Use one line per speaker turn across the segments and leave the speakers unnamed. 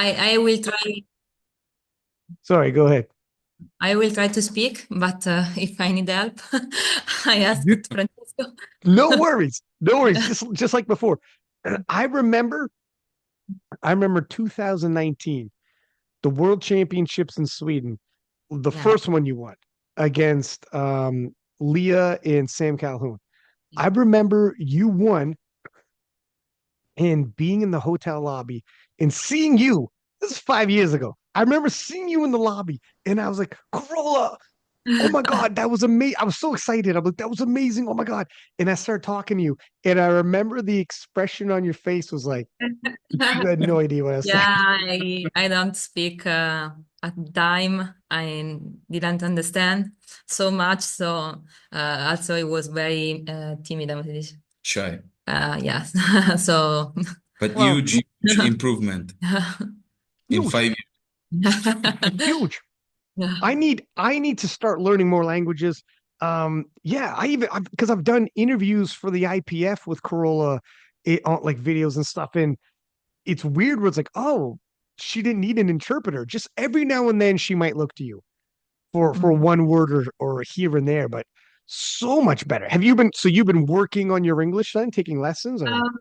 I will try.
Sorry, go ahead.
I will try to speak, but if I need help, I ask
You,
Francesco.
no worries. No worries. Just like before. I remember I remember 2019, the World Championships in Sweden. The
Yeah.
first one you won against Leah and Sam Calhoun.
Yeah.
I remember you won and being in the hotel lobby and seeing you. This is 5 years ago. I remember seeing you in the lobby and I was like, Carola, oh my God, that was amazing. I was so excited. I'm like, that was amazing. Oh my God. And I started talking to you. And I remember the expression on your face was like, you had no idea what I was saying.
Yeah, I don't speak at the time. I didn't understand so much, so also it was very timid. Come si dice?
Shy,
Yes. So
but
Well,
huge improvement in
huge,
5 years.
huge.
Yeah.
I need to start learning more languages. Yeah, because I've done interviews for the IPF with Corolla, on like videos and stuff, and it's weird where it's like, oh, she didn't need an interpreter. Just every now and then she might look to you for
Mm.
one word or here and there, but so much better. You've been working on your English then, taking lessons or
Um,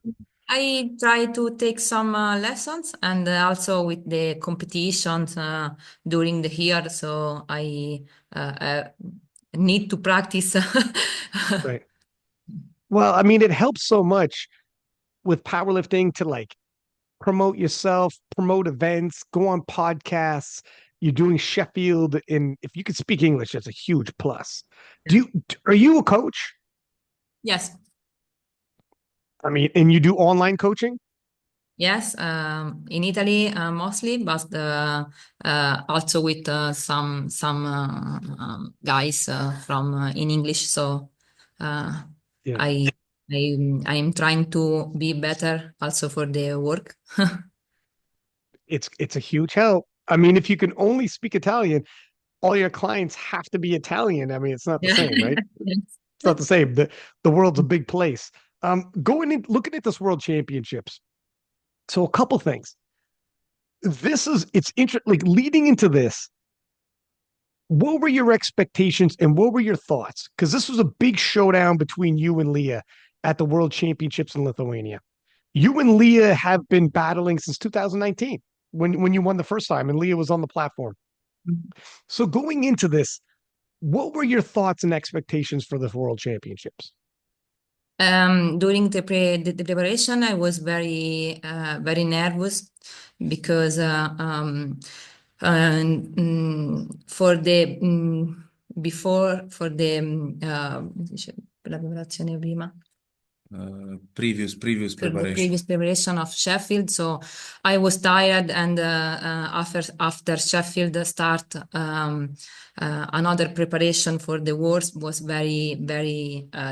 I try to take some lessons and also with the competitions during the year, so I need to practice.
right? Well, I mean, it helps so much with powerlifting to like promote yourself, promote events, go on podcasts. You're doing Sheffield, and if you could speak English, that's a huge plus. Are you a coach?
Yes.
I mean, and you do online coaching?
Yes, in Italy mostly, but also with some guys from in English. So uh,
Yeah,
I I am trying to be better also for the work.
it's a huge help. I mean, if you can only speak Italian, all your clients have to be Italian. I mean, it's not the
Yeah.
same, right?
Yes.
It's not the same. The world's a big place. Going in, looking at this World Championships. So a couple things. It's interesting. Like leading into this, what were your expectations and what were your thoughts? Because this was a big showdown between you and Leah at the World Championships in Lithuania. You and Leah have been battling since 2019 when you won the first time and Leah was on the platform. So going into this, what were your thoughts and expectations for the World Championships?
During the preparation, I was very nervous because for the before the come si dice, per la preparazione prima.
Previous
For the
preparation.
previous preparation of Sheffield. So I was tired, and after Sheffield start, another preparation for the wars was very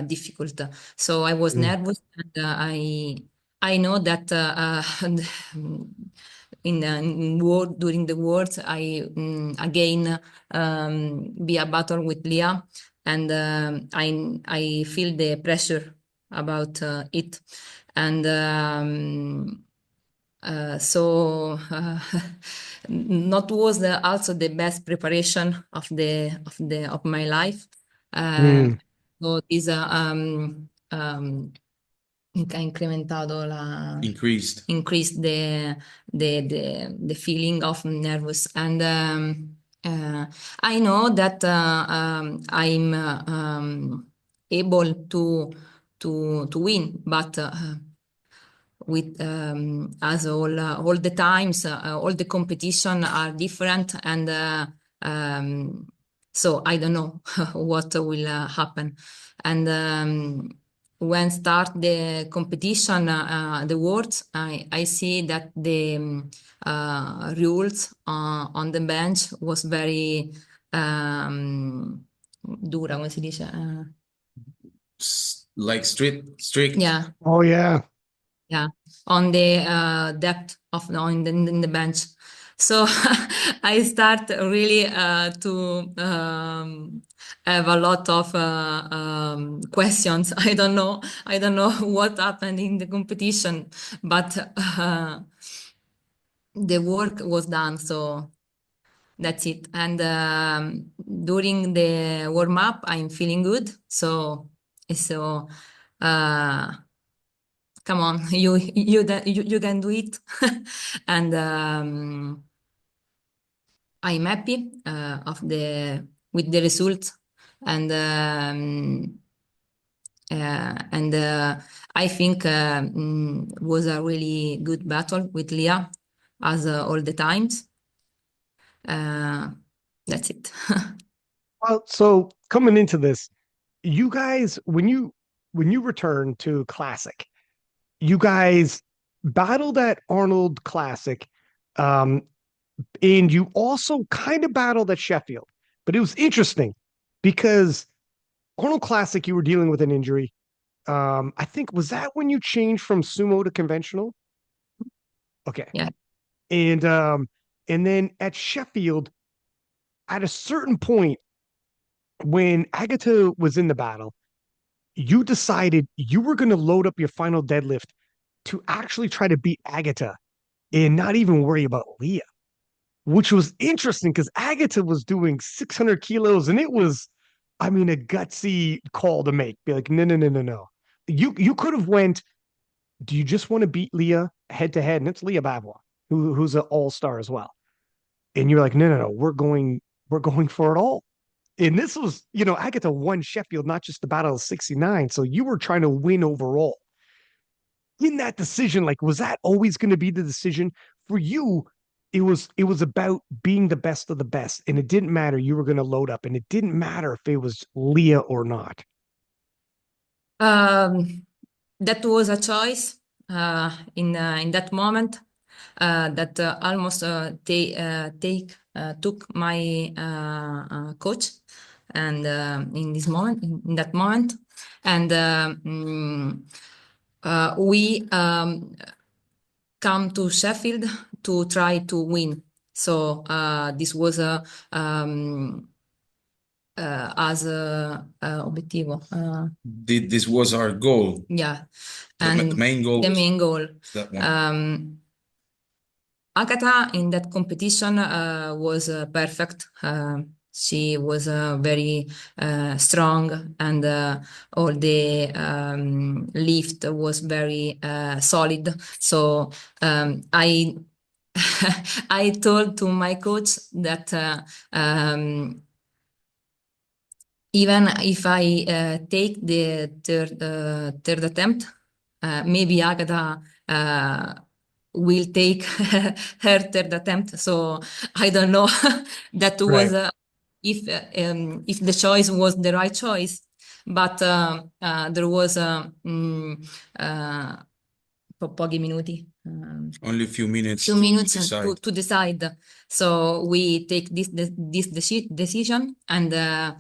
difficult. So I was
Mm.
nervous, and I know that in war during the wars I again be a battle with Leah, and I feel the pressure about it, and not was also the best preparation of my life. Uh,
Mm.
so this ha incrementato
Increased.
increased the feeling of nervous, and I know that I'm able to win, but with as all the times all the competition are different, and so I don't know what will happen, and when start the competition, the words, I see that the rules on the bench was very dura, come si dice?
Like strict.
Yeah.
Oh yeah.
Yeah, on the depth of in the bench. So I start really to have a lot of questions. I don't know. I don't know what happened in the competition, but the work was done. So that's it. And during the warm up, I'm feeling good. So uh, come on, you can do it. And I'm happy with the result. And I think was a really good battle with Lya, as all the times. That's it.
Well, so coming into this, you guys, when you return to Classic, you guys battled at Arnold Classic, um, and you also kind of battled at Sheffield. But it was interesting because Arnold Classic, you were dealing with an injury. I think was that when you changed from sumo to conventional? Okay.
Yeah.
And then at Sheffield, at a certain point, when Agata was in the battle, you decided you were going to load up your final deadlift to actually try to beat Agata and not even worry about Lya, which was interesting because Agata was doing 600 kilos and it was, I mean, a gutsy call to make. Be like, no, no, no, no, no. You could have went, do you just want to beat Lya head to head? And it's Lya Bavoil, who's an all-star as well. And you're like, no, no, no, we're going for it all. And this was, Agata won Sheffield, not just the Battle of 69. So you were trying to win overall. In that decision, like, was that always going to be the decision for you? It was about being the best of the best. And it didn't matter. You were going to load up. And it didn't matter if it was Lya or not.
That was a choice in that moment that almost took my coach, and in that moment, and we come to Sheffield to try to win. So this was as obiettivo.
This was our goal.
Yeah,
and the main goal.
The main goal.
That one.
Agata in that competition was perfect. She was very strong, and all the lift was very solid. So I I told to my coach that even if I take the third attempt, maybe Agata will take her third attempt. So I don't know. That was
Right.
If the choice was the right choice, but there was pochi minuti.
Only a few minutes.
To decide. So we take this decision, and I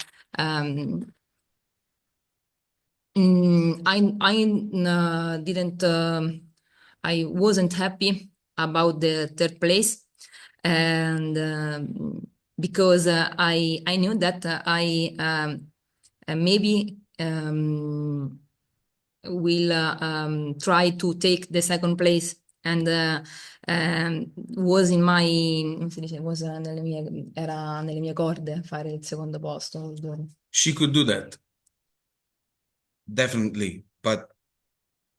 didn't. I wasn't happy about the third place, and because I knew that I maybe will try to take the second place, and was in my, come si dice, era nelle mie corde fare il secondo posto.
She could do that, definitely, but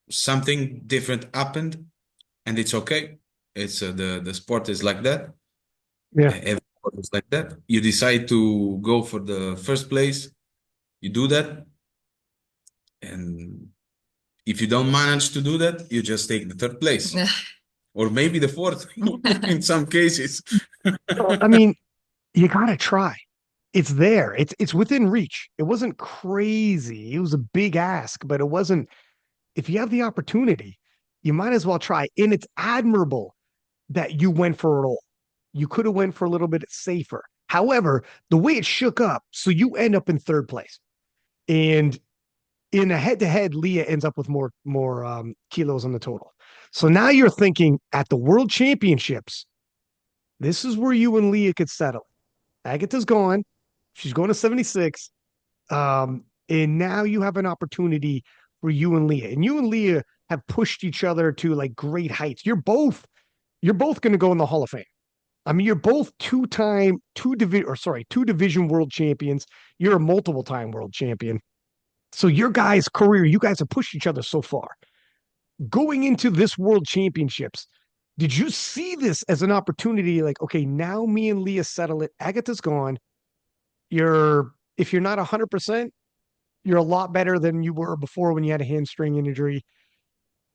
something different happened, and it's okay. It's the sport is like that.
Yeah.
Every sport is like that. You decide to go for the first place, you do that, and if you don't manage to do that, you just take the third place. Or maybe the fourth in some cases.
I mean, you got to try. It's there. It's within reach. It wasn't crazy. It was a big ask, but it wasn't. If you have the opportunity, you might as well try. And it's admirable that you went for it all. You could have went for a little bit safer. However, the way it shook up, so you end up in third place. And in a head-to-head, Lya ends up with more kilos on the total. So now you're thinking at the World Championships, this is where you and Lya could settle. Agata's gone. She's going to 76. And now you have an opportunity for you and Lya. And you and Lya have pushed each other to like great heights. You're both you're both going to go in the Hall of Fame. I mean, you're both two division world champions. You're a multiple time world champion. So your guys' career, you guys have pushed each other so far. Going into this world championships, did you see this as an opportunity? Like, okay, now me and Lya settle it. Agata's gone. If you're not 100%, you're a lot better than you were before when you had a hamstring injury.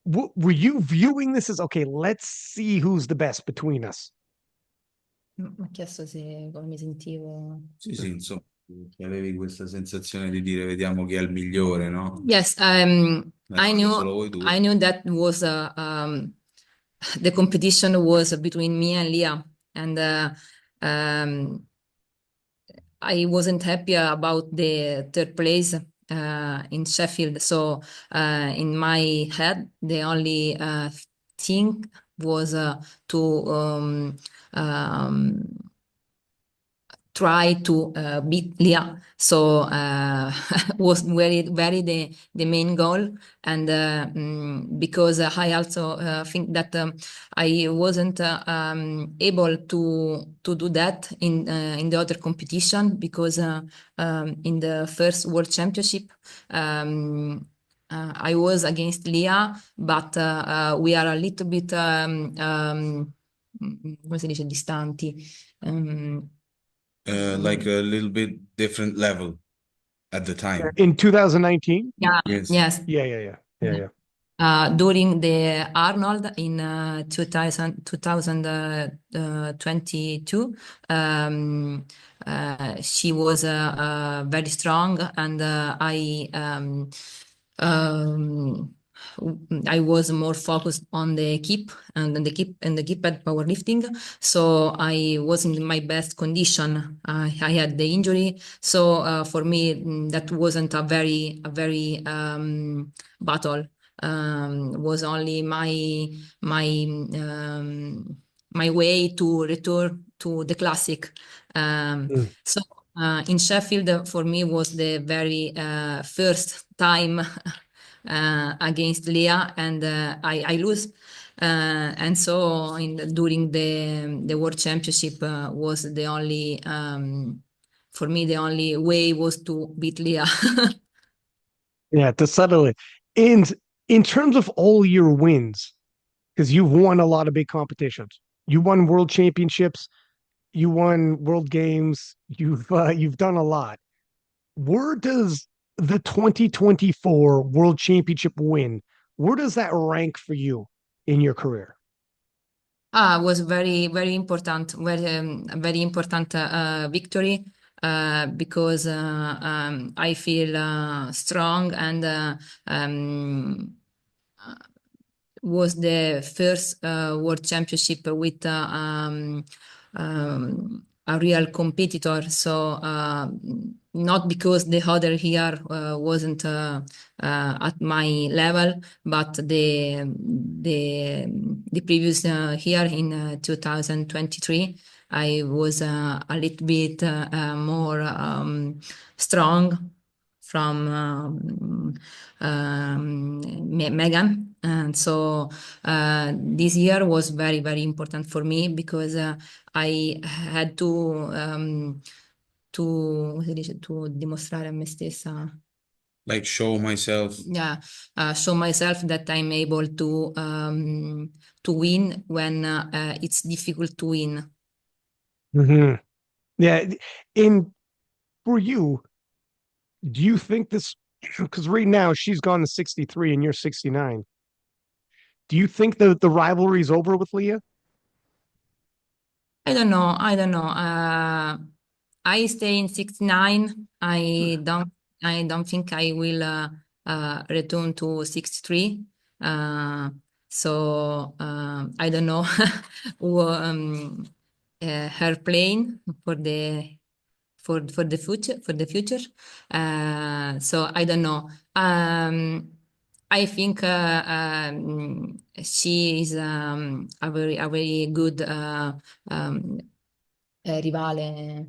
Were you viewing this as, okay, let's see who's the best between us?
Mi ha chiesto se come mi sentivo.
Sì, insomma, che avevi questa sensazione di dire vediamo chi è il migliore, no?
Yes,
Solo voi due.
I knew that was the competition was between me and Lya, and I wasn't happy about the third place in Sheffield. So in my head, the only thing was to try to beat Lya. So was very the main goal. And because I also think that I wasn't able to do that in the other competition, because in the first World Championship I was against Lya, but we are a little bit come si dice, distanti.
Like a little bit different level at the time.
In 2019?
Yes.
Yeah.
During the Arnold in 2022, she was very strong, and I was more focused on the keep and the keep at powerlifting, so I wasn't in my best condition. I had the injury, so for me that wasn't a very battle. Was only my way to return to the classic. So in Sheffield, for me, was the very first time against Lya, and I lose. And so during the World Championship was the only, for me, the only way was to beat Lya.
Yeah, to settle it. And in terms of all your wins, because you've won a lot of big competitions, you won world championships, you won world games, you've done a lot. Where does the 2024 world championship win, where does that rank for you in your career?
Was very important, very important victory, because I feel strong, and was the first World Championship with a real competitor. So not because the other here wasn't at my level, but the previous year in 2023, I was a little bit more strong from Megan. And so this year was very important for me, because I had come si dice, to dimostrare a me stessa.
Like show myself.
Yeah, show myself that I'm able to win when it's difficult to win.
Mm-hmm. Yeah. For you, do you think this, because right now she's gone to 63 and you're 69. Do you think the rivalry is over with Lya?
I don't know. I stay in 69. I don't think I will return to 63. So I don't know her plan for the future. So I don't know. I think she is a very good rivale,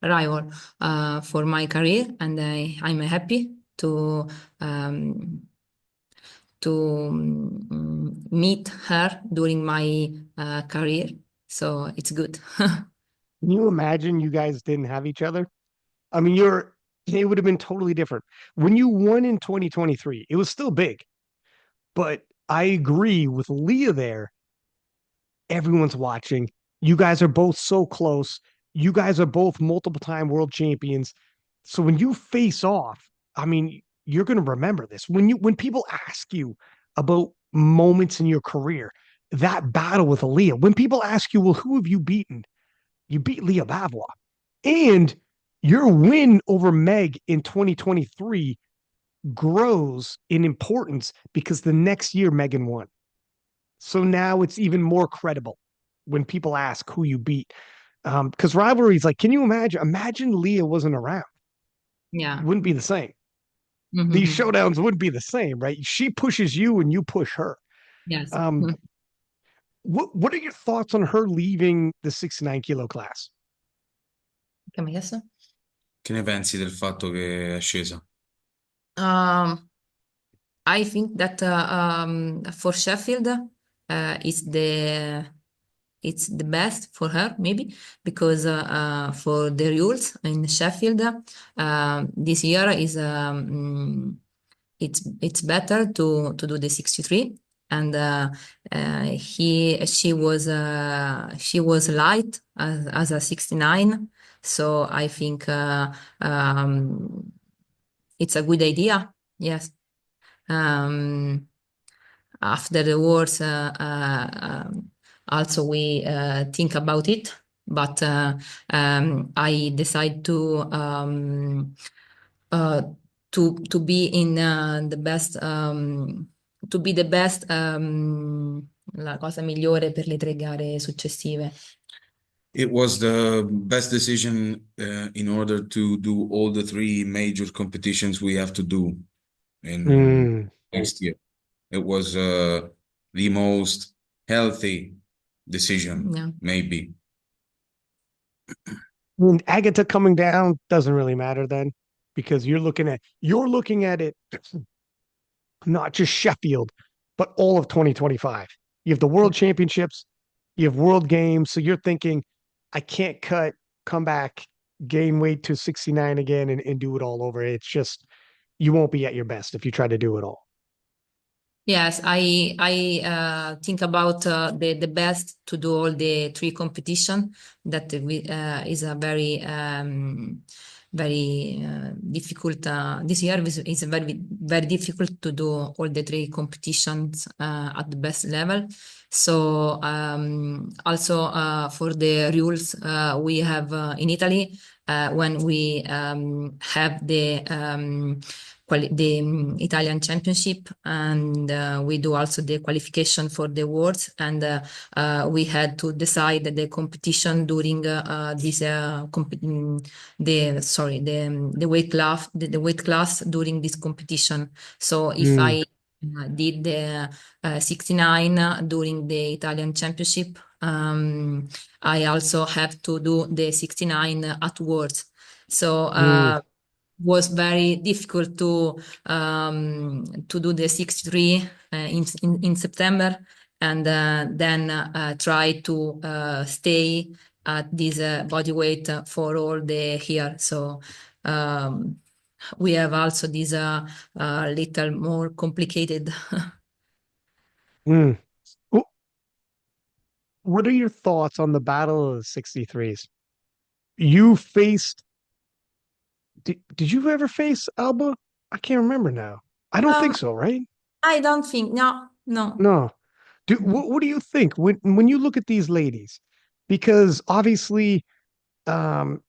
rival for my career, and I'm happy to meet her during my career. So it's good.
Can you imagine you guys didn't have each other? I mean, it would have been totally different. When you won in 2023, it was still big. But I agree with Lya there. Everyone's watching. You guys are both so close. You guys are both multiple time world champions. So when you face off, I mean, you're going to remember this. When people ask you about moments in your career, that battle with Lya, when people ask you, well, who have you beaten? You beat Lya Bavoil. And your win over Meg in 2023 grows in importance because the next year Megan won. So now it's even more credible when people ask who you beat. Because Rivalry is like, can you imagine? Imagine Lya wasn't around.
Yeah.
It wouldn't be the same.
Mm-hmm.
These showdowns wouldn't be the same, right? She pushes you and you push her.
Yes.
What are your thoughts on her leaving the 69 kilo class?
Che mi hai chiesto?
Che ne pensi del fatto che è scesa?
Um, I think that for Sheffield, it's the best for her maybe because for the rules in Sheffield this year is it's better to do the 63 and she was light as a 69, so I think it's a good idea. Yes. Um, After the wars, also we think about it, but I decide uh, to be in the best, to be the best, la cosa migliore per le 3 gare successive.
It was the best decision in order to do all the 3 major competitions we have to do in next year. It was the most healthy decision,
Yeah.
maybe.
And Agata coming down doesn't really matter then, because you're looking at it not just Sheffield, but all of 2025. You have the World Championships, you have World Games, so you're thinking, I can't come back, gain weight to 69 again, and do it all over. It's just you won't be at your best if you try to do it all.
Yes, I think about the best to do all the 3 competition that is a very difficult this year is very difficult to do all the 3 competitions at the best level. So also for the rules we have in Italy when we have the Italian Championship, and we do also the qualification for the awards, and we had to decide the competition during this the weight class during this competition. So if I did the 69 during the Italian Championship, I also have to do the 69 at Worlds. So was very difficult to do the 63 in September, and then try to stay at this body weight for all the year. So we have also this little more complicated.
Mm. What are your thoughts on the Battle of the 63s? You faced did you ever face Alba? I can't remember now. I don't think so, right?
I don't think, no.
No. What do you think when you look at these ladies? Because obviously, Megan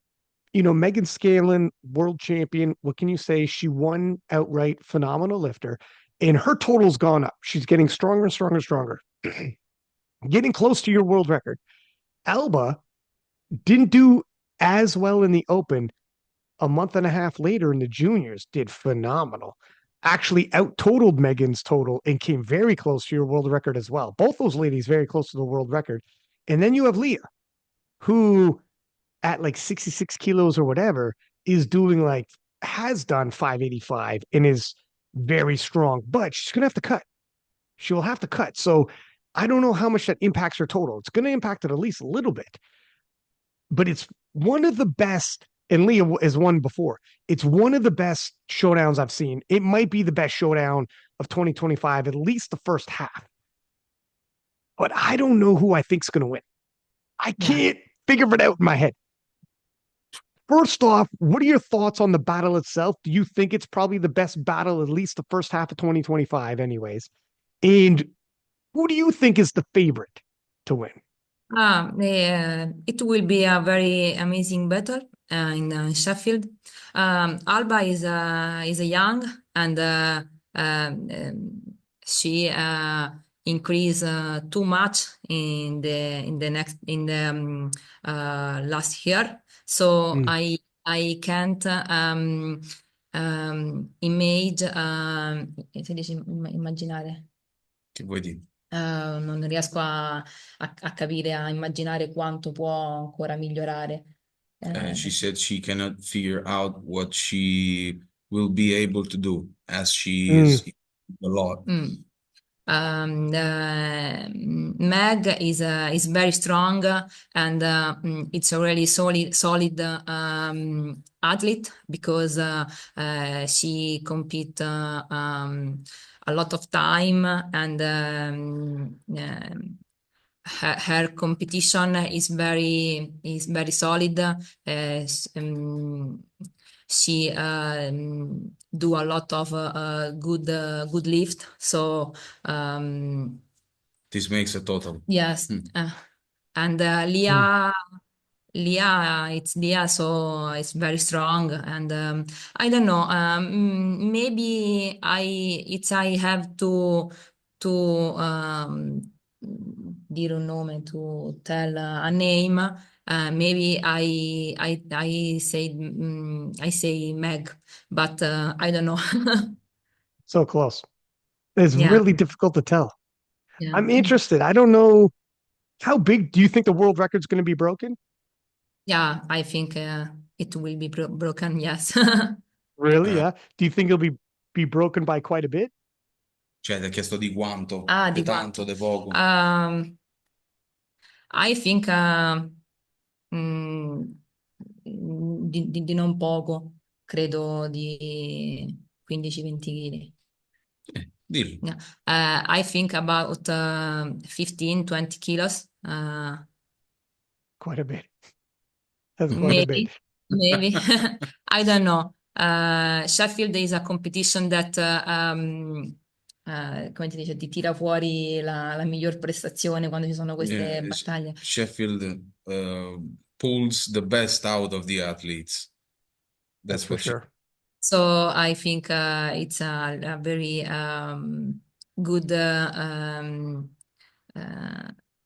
Scanlon, world champion. What can you say? She won outright, phenomenal lifter, and her total's gone up. She's getting stronger and stronger and stronger, getting close to your world record. Alba didn't do as well in the open. A month and a half later in the juniors, did phenomenal. Actually out totaled Megan's total and came very close to your world record as well. Both those ladies very close to the world record. And then you have Lya, who at like 66 kilos or whatever is doing has done 585 and is very strong, but she's going to have to cut. she will have to cut. So I don't know how much that impacts her total. It's going to impact it at least a little bit, but it's one of the best. And Lya has won before. It's one of the best showdowns I've seen. It might be the best showdown of 2025, at least the first half. But I don't know who I think's going to win. I can't figure it out in my head. First off, what are your thoughts on the battle itself? Do you think it's probably the best battle, at least the first half of 2025, anyways? And who do you think is the favorite to win?
It will be a very amazing battle in Sheffield. Alba is a young and she increased too much in the next in the last year. So I can't immaginare.
Che vuoi dire?
Non riesco a capire, a immaginare quanto può ancora migliorare.
She said she cannot figure out what she will be able to do as she is a lot.
Meg is very strong and it's a really solid athlete because she compete a lot of time and her competition is very solid. She do a lot of good lift. So
this makes a total.
Yes, and Lya, it's Lya, so it's very strong. And I don't know. Maybe I have to dire un nome, to tell a name. Maybe I say Meg, but I don't know.
So close. It's really difficult to tell.
Yeah.
I'm interested. I don't know how big do you think the world record's going to be broken?
Yeah, I think it will be broken. Yes.
Really? Yeah. Do you think it'll be broken by quite a bit?
Cioè, ti ha chiesto di quanto?
Di
tanto, di poco?
I think di non poco, credo di 15-20 kg.
Dillo.
Yeah. I think about 15-20 kilos.
Quite a bit. That's quite a bit.
Maybe. I don't know. Sheffield is a competition that come ti dice, ti tira fuori la miglior prestazione quando ci sono queste battaglie.
Sheffield pulls the best out of the athletes.
That's for sure.
So I think it's a very good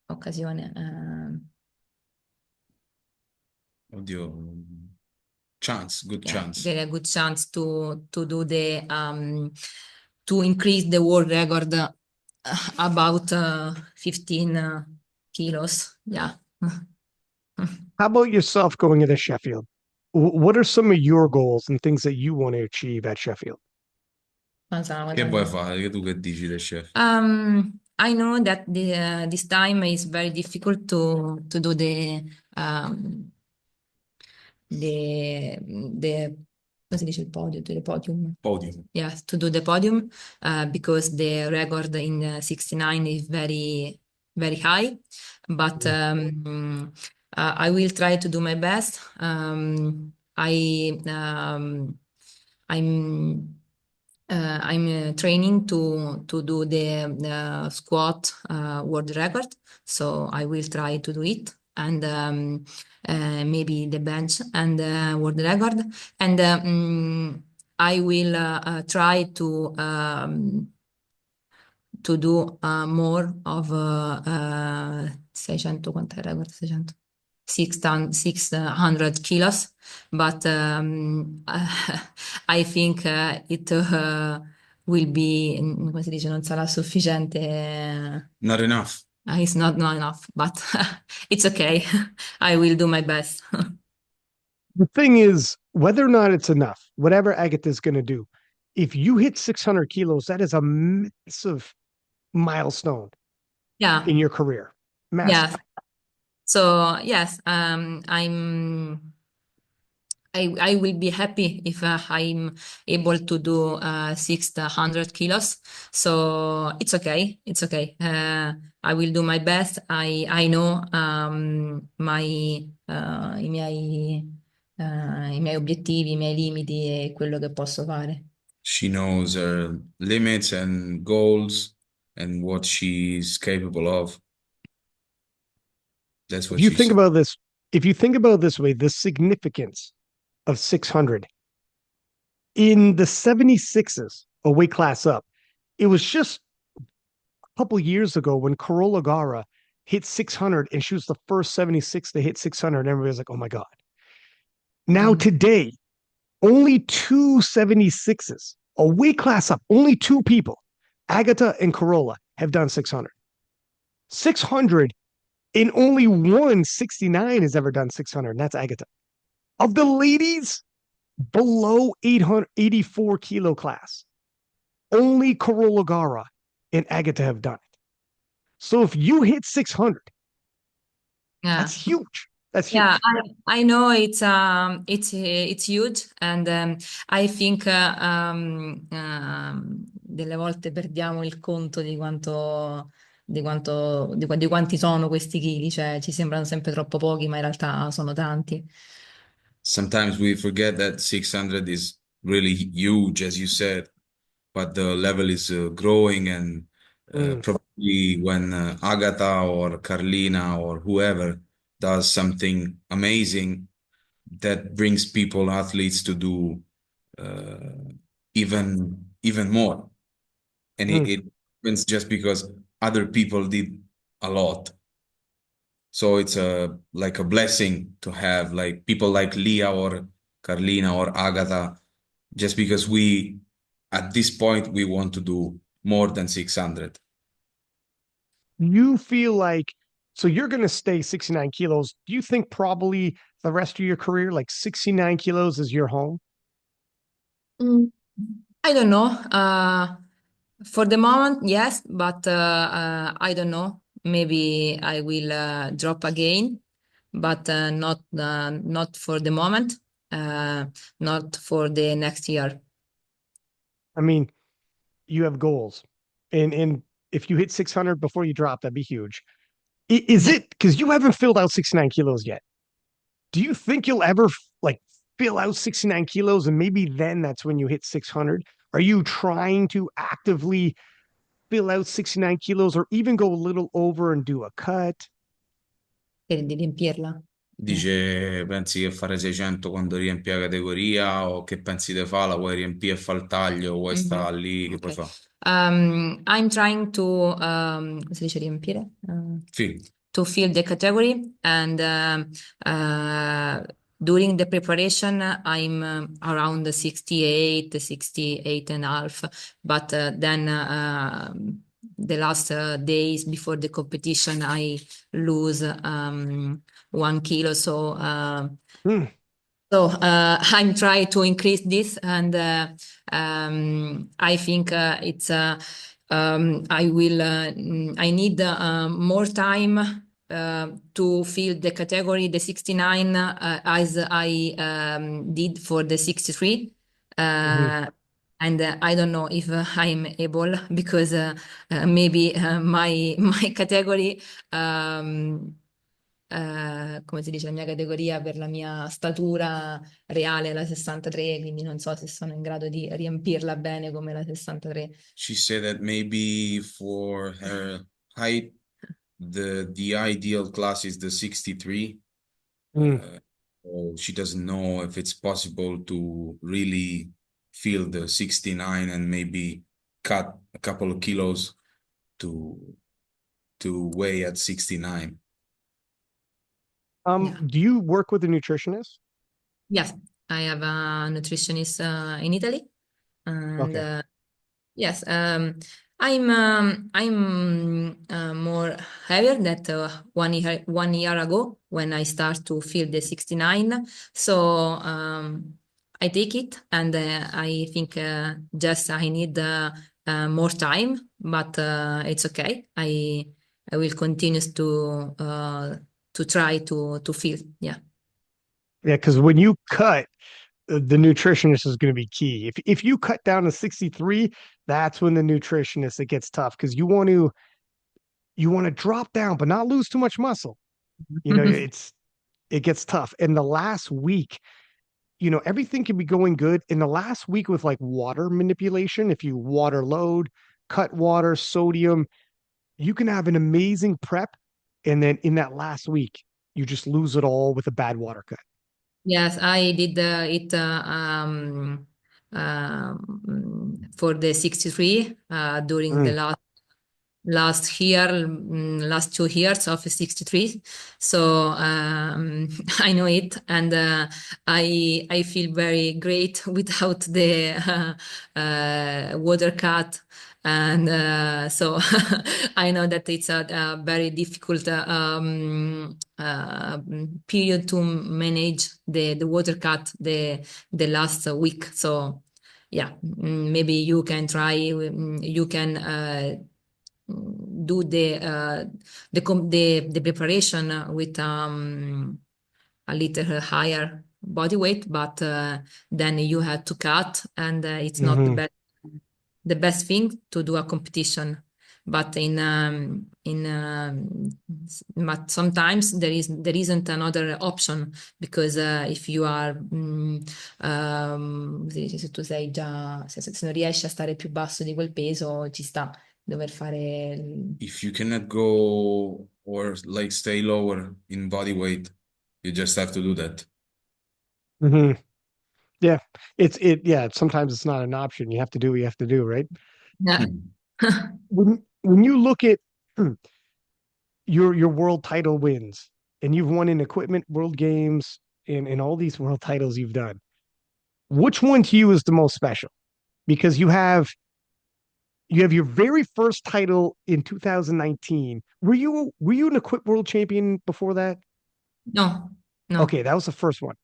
occasione.
Oddio, good chance.
Very good chance to do the to increase the world record about 15 kilos. Yeah.
How about yourself going into Sheffield? What are some of your goals and things that you want to achieve at Sheffield?
Che vuoi fare? Che tu che dici del chef?
I know that this time is very difficult to do the come si dice il podio, the podium.
Podium.
Yes, to do the podium because the record in 69 is very high, but I will try to do my best. I'm training to do the squat world record, so I will try to do it, and maybe the bench and world record, and I will try to do more of 600, quanto è il record? 600. 600 kilos, but I think it will be, come si dice, non sarà sufficiente.
Not enough.
It's not enough, but it's okay. I will do my best.
The thing is, whether or not it's enough, whatever Agata is going to do, if you hit 600 kilos, that is a milestone
Yeah,
in your career. Massive.
yeah. So yes, I will be happy if I'm able to do 600 kilos. So it's okay. It's okay. I will do my best. I know i miei obiettivi, i miei limiti e quello che posso fare.
She knows her limits and goals and what she's capable of. That's
If
what
you
she
think
said.
about this, if you think about it this way, the significance of 600 in the 76s, a weight class up, it was just a couple years ago when Carola Garra hit 600 and she was the first 76 to hit 600. And everybody was like, oh my God. Now,
Mm.
today, only two 76s, a weight class up, only two people, Agata and Carola, have done 600. 600 and only one 69 has ever done 600, and that's Agata. Of the ladies below 884 kilo class, only Carola Garra and Agata have done it. So if you hit 600,
Yeah.
that's huge. That's
Yeah,
huge.
I know it's huge, and I think delle volte perdiamo il conto di quanti sono questi chili, cioè ci sembrano sempre troppo pochi, ma in realtà sono tanti.
Sometimes we forget that 600 is really huge, as you said, but the level is growing, and
Mm.
probably when Agata or Carlina or whoever does something amazing, that brings people, athletes, to do uh, even more. And
Mm.
it happens just because other people did a lot. So it's like a blessing to have like people like Lya or Carlina or Agata, just because we at this point we want to do more than 600.
You feel like, so you're going to stay 69 kilos. Do you think probably the rest of your career, like 69 kilos is your home?
Mm. I don't know. For the moment, yes, but I don't know. Maybe I will drop again, but not for the moment, uh, not for the next year.
I mean, you have goals. And if you hit 600 before you drop, that'd be huge. Is it because you haven't filled out 69 kilos yet? Do you think you'll ever like fill out 69 kilos and maybe then that's when you hit 600? Are you trying to actively fill out 69 kilos or even go a little over and do a cut?
Di riempirla.
Dice, pensi che fare 600 quando riempi la categoria, o che pensi di fare? La vuoi riempire e fare il taglio, o vuoi
Mhm.
stare lì, che puoi
Okay.
fare?
I'm trying to, come si dice riempire?
Sì.
To fill the category, and during the preparation I'm around the 68 and a half, but then the last days before the competition I lose 1 kilo, so
Hmm.
I'm trying to increase this, and I think I need more time to fill the category, the 69, as I did for the 63.
Mhm.
And I don't know if I'm able, because maybe my category, come si dice, la mia categoria per la mia statura reale è la 63, quindi non so se sono in grado di riempirla bene come la 63.
She said that maybe for her height, the ideal class is the 63.
Hmm.
So she doesn't know if it's possible to really feel the 69 and maybe cut a couple of kilos to weigh at 69.
Yeah.
Do you work with a nutritionist?
Yes, I have a nutritionist in Italy, and
Okay.
yes, I'm more heavier than 1 year ago when I start to feel the 69. So I take it, and I think just I need more time, but it's okay. I will continue to try to feel. Yeah.
Yeah, because when you cut, the nutritionist is going to be key. If you cut down to 63, that's when the nutritionist it gets tough because you want to drop down but not lose too much muscle. It gets tough. And the last week, everything can be going good. In the last week with like water manipulation, if you water load, cut water, sodium, you can have an amazing prep. And then in that last week, you just lose it all with a bad water cut.
Yes, I did it for the 63 during the
Mm.
last 2 years of 63. So I know it, and I feel very great without the water cut. And so I know that it's a very difficult period to manage the water cut the last week. So yeah, maybe you can try. You can do the preparation with a little higher body weight, but then you had to cut, and it's not
Hmm.
the best thing to do a competition. But but sometimes there isn't another option, because if you are se tu sei già se non riesci a stare più basso di quel peso, ci sta dover fare
If you cannot go or like stay lower in body weight, you just have to do that.
Hmm. Yeah. Yeah, sometimes it's not an option. You have to do what you have to do, right?
yeah.
Hmm.
When you look at your world title wins, and you've won in equipment world games and all these world titles you've done, which one to you is the most special? Because you have your very first title in 2019. Were you an equip world champion before that?
No, no.
Okay, that was the first one.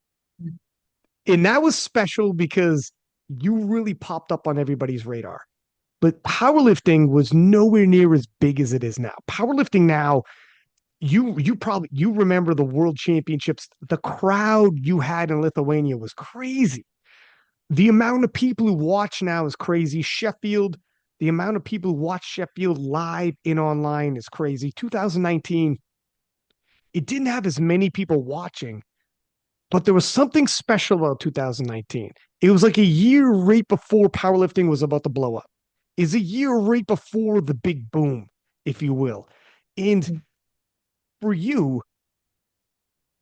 And that was special because you really popped up on everybody's radar. But powerlifting was nowhere near as big as it is now. Powerlifting now, you remember the world championships. The crowd you had in Lithuania was crazy. The amount of people who watch now is crazy. Sheffield, the amount of people who watch Sheffield live and online is crazy. 2019, it didn't have as many people watching, but there was something special about 2019. It was like a year right before powerlifting was about to blow up. Is a year right before the big boom, if you will. And for you,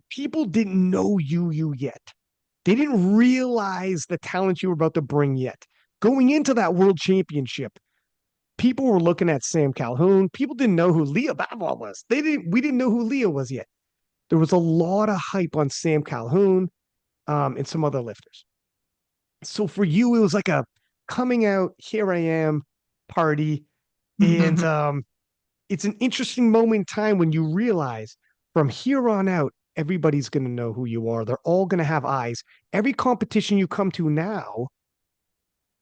people didn't know you yet. They didn't realize the talent you were about to bring yet. Going into that world championship, people were looking at Sam Calhoun. People didn't know who Lya Bavoil was. We didn't know who Lya was yet. There was a lot of hype on Sam Calhoun, and some other lifters. So for you, it was like a coming out, here I am party. And it's an interesting moment in time when you realize from here on out, everybody's going to know who you are. They're all going to have eyes. Every competition you come to now,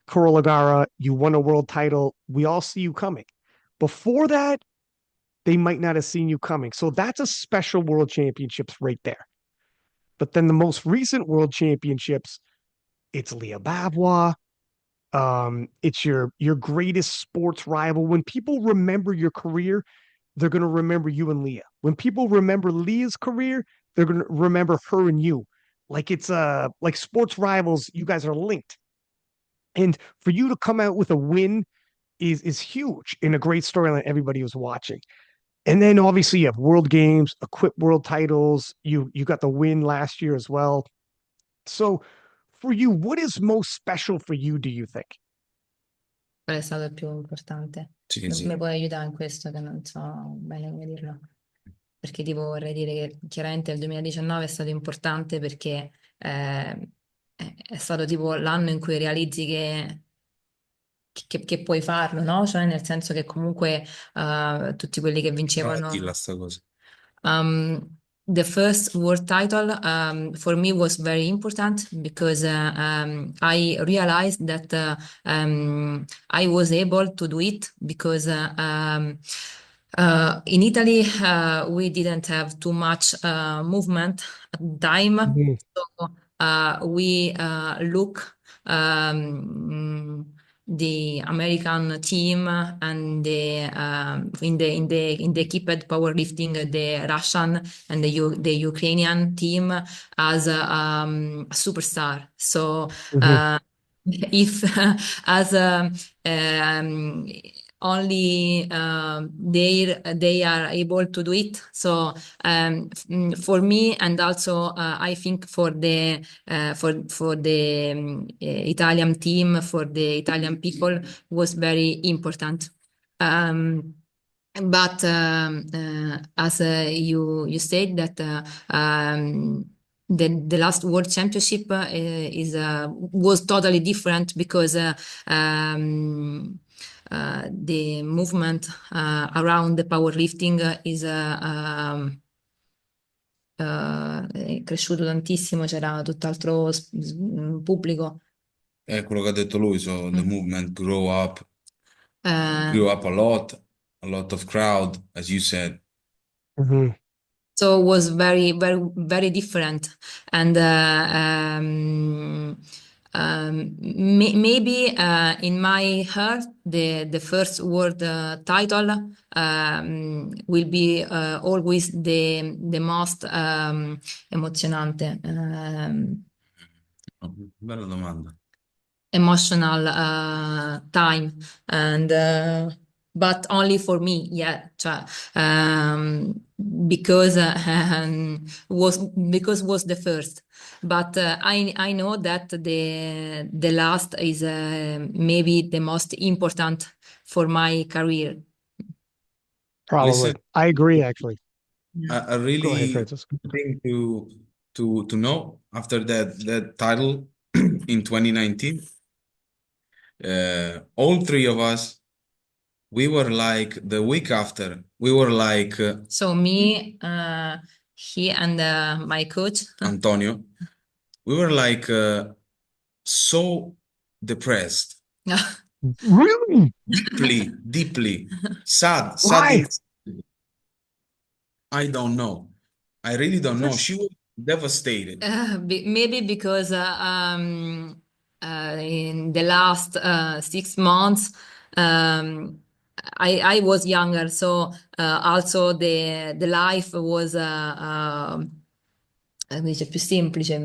Carola Garra, you won a world title. We all see you coming. Before that, they might not have seen you coming. So that's a special world championships right there. But then the most recent world championships, it's Lya Bavoil. It's your greatest sports rival. When people remember your career, they're going to remember you and Lya. When people remember Lya's career, they're going to remember her and you. Like it's like sports rivals, you guys are linked. And for you to come out with a win is huge and a great storyline everybody was watching. And then obviously you have world games, equip world titles. You got the win last year as well. So for you, what is most special for you, do you think?
Qual è stato il più importante?
Sì,
Mi
sì.
puoi aiutare in questo, che non so bene come dirlo? Perché tipo vorrei dire che chiaramente il 2019 è stato importante perché è stato tipo l'anno in cui realizzi che puoi farlo, no? Cioè nel senso che comunque tutti quelli che vincevano.
Dilla sta cosa.
Um, the first world title for me was very important because I realized that I was able to do it because in Italy we didn't have too much movement at the time.
Mhm.
So we look the American team and in the equipped powerlifting the Russian and the Ukrainian team as a superstar. So
Mhm.
uh, if as um, only they are able to do it. So for me, and also I think for the Italian team, for the Italian people, was very important. Um, but as you said that the last World Championship is was totally different because the movement around the powerlifting is è cresciuto tantissimo, c'era tutt'altro pubblico.
È quello che ha detto lui, so the
Mm.
movement
Eh,
grew up a lot of crowd, as you said.
Mhm.
So it was very, very, very different. And maybe in my heart, the first world title will be always the most emozionante.
Bella domanda.
Emotional time and but only for me, yeah, cioè, because was the first, but I know that the last is maybe the most important for my career.
Probably.
Listen,
I agree, actually.
I
Go ahead,
really
Francis.
think to know after that title in 2019, all three of us, we were like the week after, we were like
So me, he and my coach.
Antonio, we were like so depressed,
Really?
deeply sad,
Why?
sadly. I don't know. I really don't know.
That's
She was devastated.
Maybe because in the last 6 months, I was younger, so also the life was come dice, più semplice,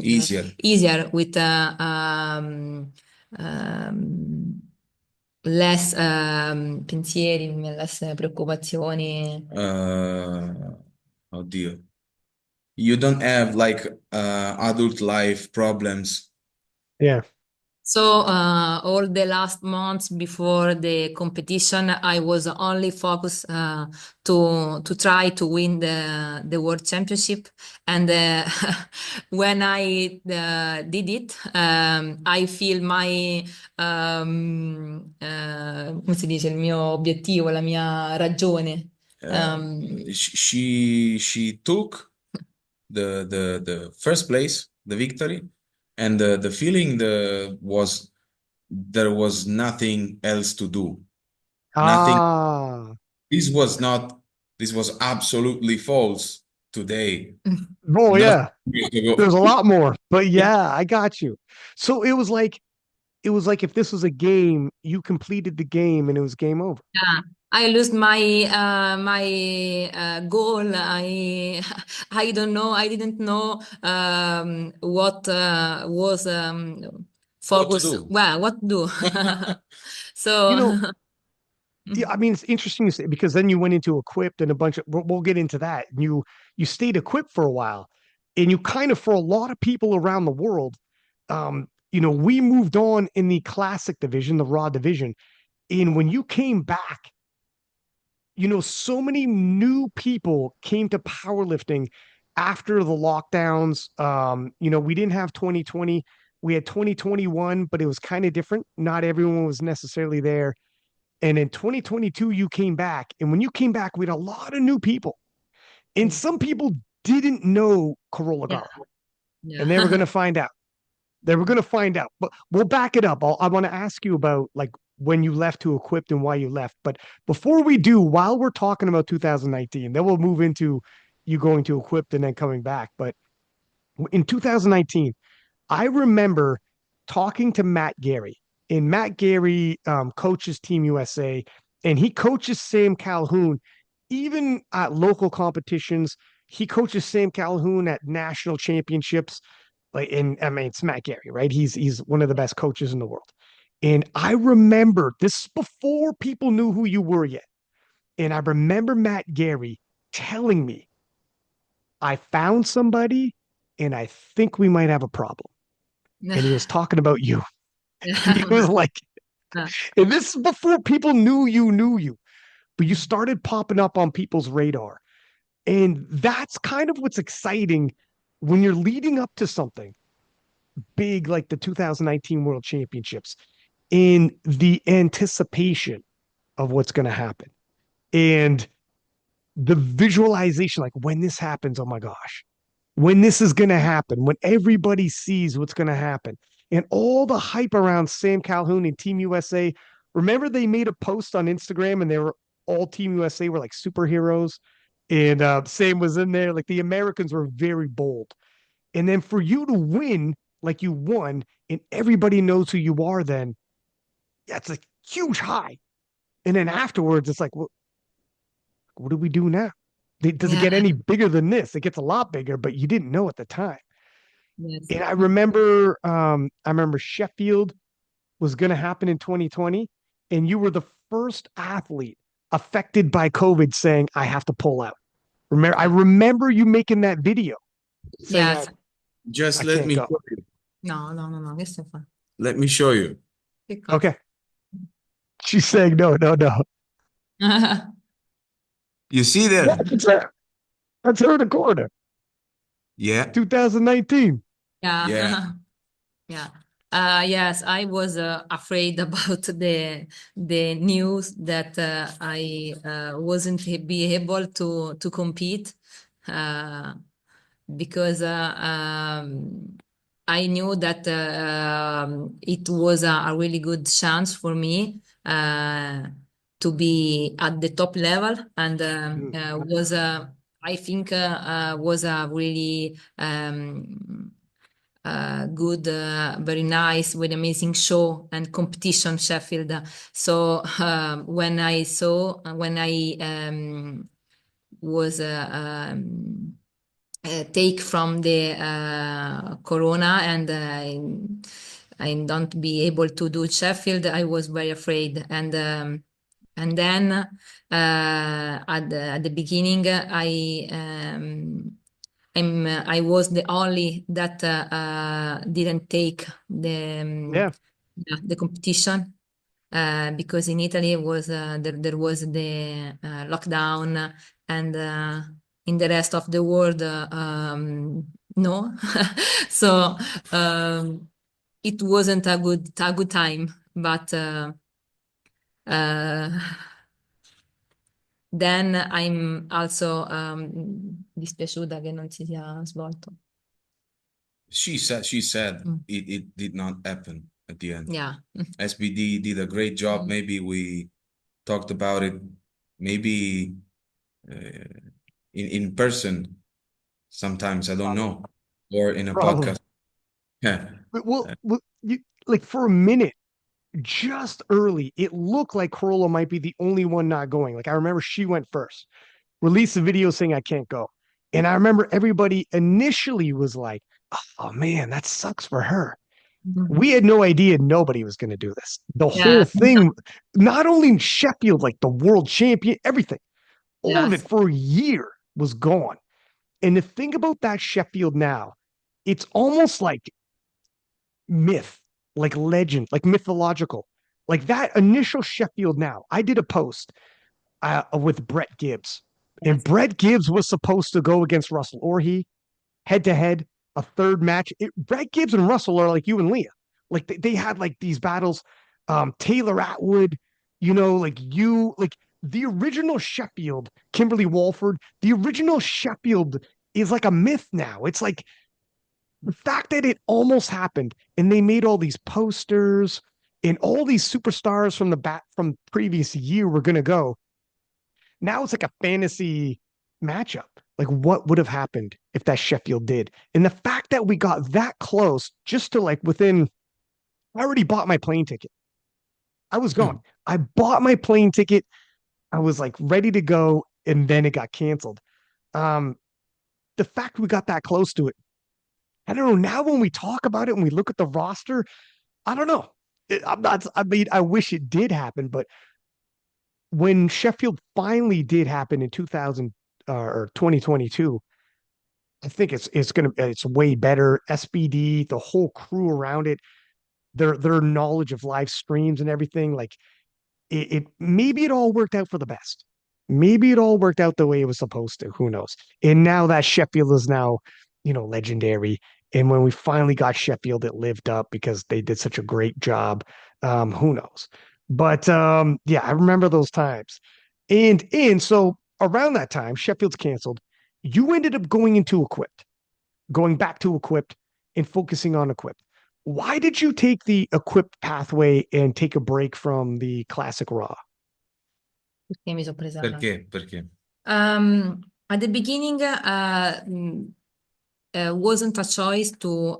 Easier.
easier with less pensieri, less preoccupazioni.
Oh dear. You don't have like adult life problems.
yeah.
So all the last months before the competition, I was only focused to try to win the world championship. And when I did it, I feel my come si dice, il mio obiettivo, la mia ragione.
Uh, she took the first place, the victory, and the feeling was there was nothing else to do. Nothing.
Ah.
This was not. This was absolutely false today.
Oh,
Not
yeah.
ago.
There's a lot more, but yeah, I got you. So it was like if this was a game, you completed the game and it was game over.
Yeah, I lost my goal. I don't know. I didn't know what was
What to
focus.
do?
Well, what to do?
You
So
know, yeah, I mean, it's interesting to say because then you went into equipped and a bunch of, we'll get into that. You stayed equipped for a while and you kind of, for a lot of people around the world, we moved on in the classic division, the raw division. And when you came back, so many new people came to powerlifting after the lockdowns. We didn't have 2020. We had 2021, but it was kind of different. Not everyone was necessarily there. And in 2022, you came back. And when you came back, we had a lot of new people. And some people didn't know Carola Garra, and they were going to find out. They were going to find out, but we'll back it up. I want to ask you about like when you left to Equipped and why you left. But before we do, while we're talking about 2019, then we'll move into you going to Equipped and then coming back. But in 2019, I remember talking to Matt Gary, and Matt Gary coaches Team USA, and he coaches Sam Calhoun even at local competitions. He coaches Sam Calhoun at national championships. Like, and I mean, it's Matt Gary, right? He's one of the best coaches in the world. And I remember this before people knew who you were yet. And I remember Matt Gary telling me, I found somebody and I think we might have a problem. And he was talking about you. And he was like, and this is before people knew you, but you started popping up on people's radar. And that's kind of what's exciting when you're leading up to something big like the 2019 World Championships, in the anticipation of what's going to happen and the visualization, like when this happens, oh my gosh, when this is going to happen, when everybody sees what's going to happen, and all the hype around Sam Calhoun and Team USA. Remember, they made a post on Instagram and they were all Team USA were like superheroes. And Sam was in there. Like the Americans were very bold. And then for you to win, like you won, and everybody knows who you are, then that's a huge high. And then afterwards, it's like, what do we do now? Does it get any bigger than this? It gets a lot bigger, but you didn't know at the time.
Yes.
And I remember Sheffield was going to happen in 2020, and you were the first athlete affected by COVID saying, I have to pull out. I remember you making that video saying,
Yes.
Just
I
let
can't
me
go.
show you.
No, che stai facendo?
Let me show you.
Che cosa?
Okay. She's saying, no.
You see there?
That's her. That's her in the corner.
Yeah.
2019.
Yeah.
Yeah.
Yeah. Yes, I was afraid about the news that I wasn't be able to compete uh, because I knew that it was a really good chance for me to be at the top level, and was I think was a really good, very nice, with amazing show and competition Sheffield. So when I saw, when I was take from the corona, and I don't be able to do Sheffield, I was very afraid. And then at the beginning, I was the only that didn't take the competition because in Italy was there was the lockdown, and in the rest of the world no. So it wasn't a good time, but uh, then I'm also dispiaciuta che non si sia svolto.
She said it did not happen at the end.
Yeah.
SBD did a great job. Maybe we talked about it, maybe in person sometimes, I don't know, or in a podcast. Yeah.
Well, you, like for a minute, just early, it looked like Carola might be the only one not going. Like I remember she went first, released a video saying I can't go. And I remember everybody initially was like, oh man, that sucks for her. We had no idea nobody was going to do this. The whole thing, not only in Sheffield, like the world champion, everything, all of it for a year was gone. And to think about that Sheffield now, it's almost like myth, like legend, like mythological. Like that initial Sheffield now. I did a post with Brett Gibbs, and Brett Gibbs was supposed to go against Russell Orhe head to head, a third match. Brett Gibbs and Russell are like you and Lya. Like they had like these battles. Taylor Atwood, like the original Sheffield, Kimberly Walford, the original Sheffield is like a myth now. It's like the fact that it almost happened and they made all these posters and all these superstars from the back from previous year were going to go. Now it's like a fantasy matchup. Like what would have happened if that Sheffield did? And the fact that we got that close just to like within, I already bought my plane ticket. I was going. I bought my plane ticket. I was like ready to go, and then it got canceled. Um, the fact we got that close to it, I don't know. Now when we talk about it and we look at the roster, I don't know. I'm not. I mean, I wish it did happen, but when Sheffield finally did happen in 2000 or 2022, I think it's way better. SBD, the whole crew around it, their knowledge of live streams and everything, like it maybe it all worked out for the best. Maybe it all worked out the way it was supposed to. Who knows? And now that Sheffield is now, legendary. And when we finally got Sheffield, it lived up because they did such a great job. Who knows? But yeah, I remember those times. And so around that time, Sheffield's canceled. You ended up going back to equipped and focusing on equipped. Why did you take the equipped pathway and take a break from the classic raw?
Perché mi sono presa.
Perché? Perché?
At the beginning, wasn't a choice to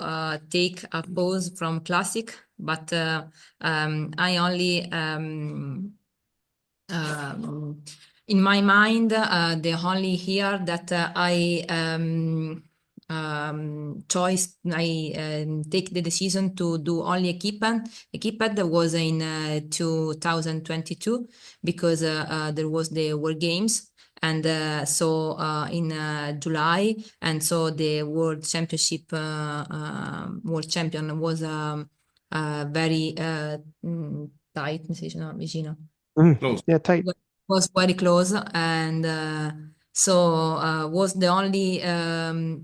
take a pause from classic, but I only in my mind, the only year that I take the decision to do only equipment was in 2022 because there was the World Games. And so in July, and so the World Championship, World Champion was very tight, mi si dice, no, vicino.
Close.
Yeah, tight.
Was very close, and so was the only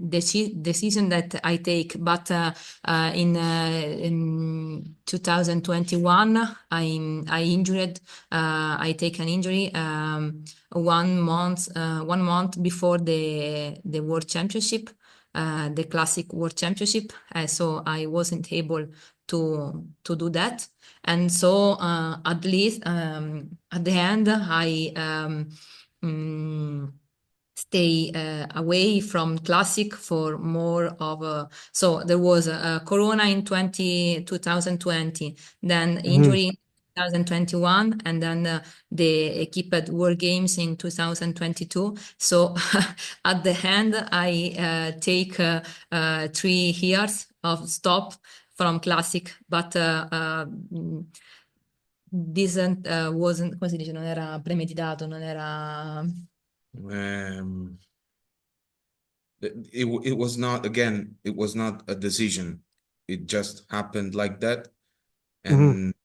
decision that I take. But in 2021, I injured. I take an injury 1 month before the World Championship, the Classic World Championship. So I wasn't able to do that. And so at least at the end, I stay away from classic for more of a, so there was a corona in 2020, then injury in 2021, and then the equipped World Games in 2022. So at the end, I take 3 years of stop from classic, but wasn't, come si dice, non era premeditato, non era...
It was not, again, it was not a decision. It just happened like that. And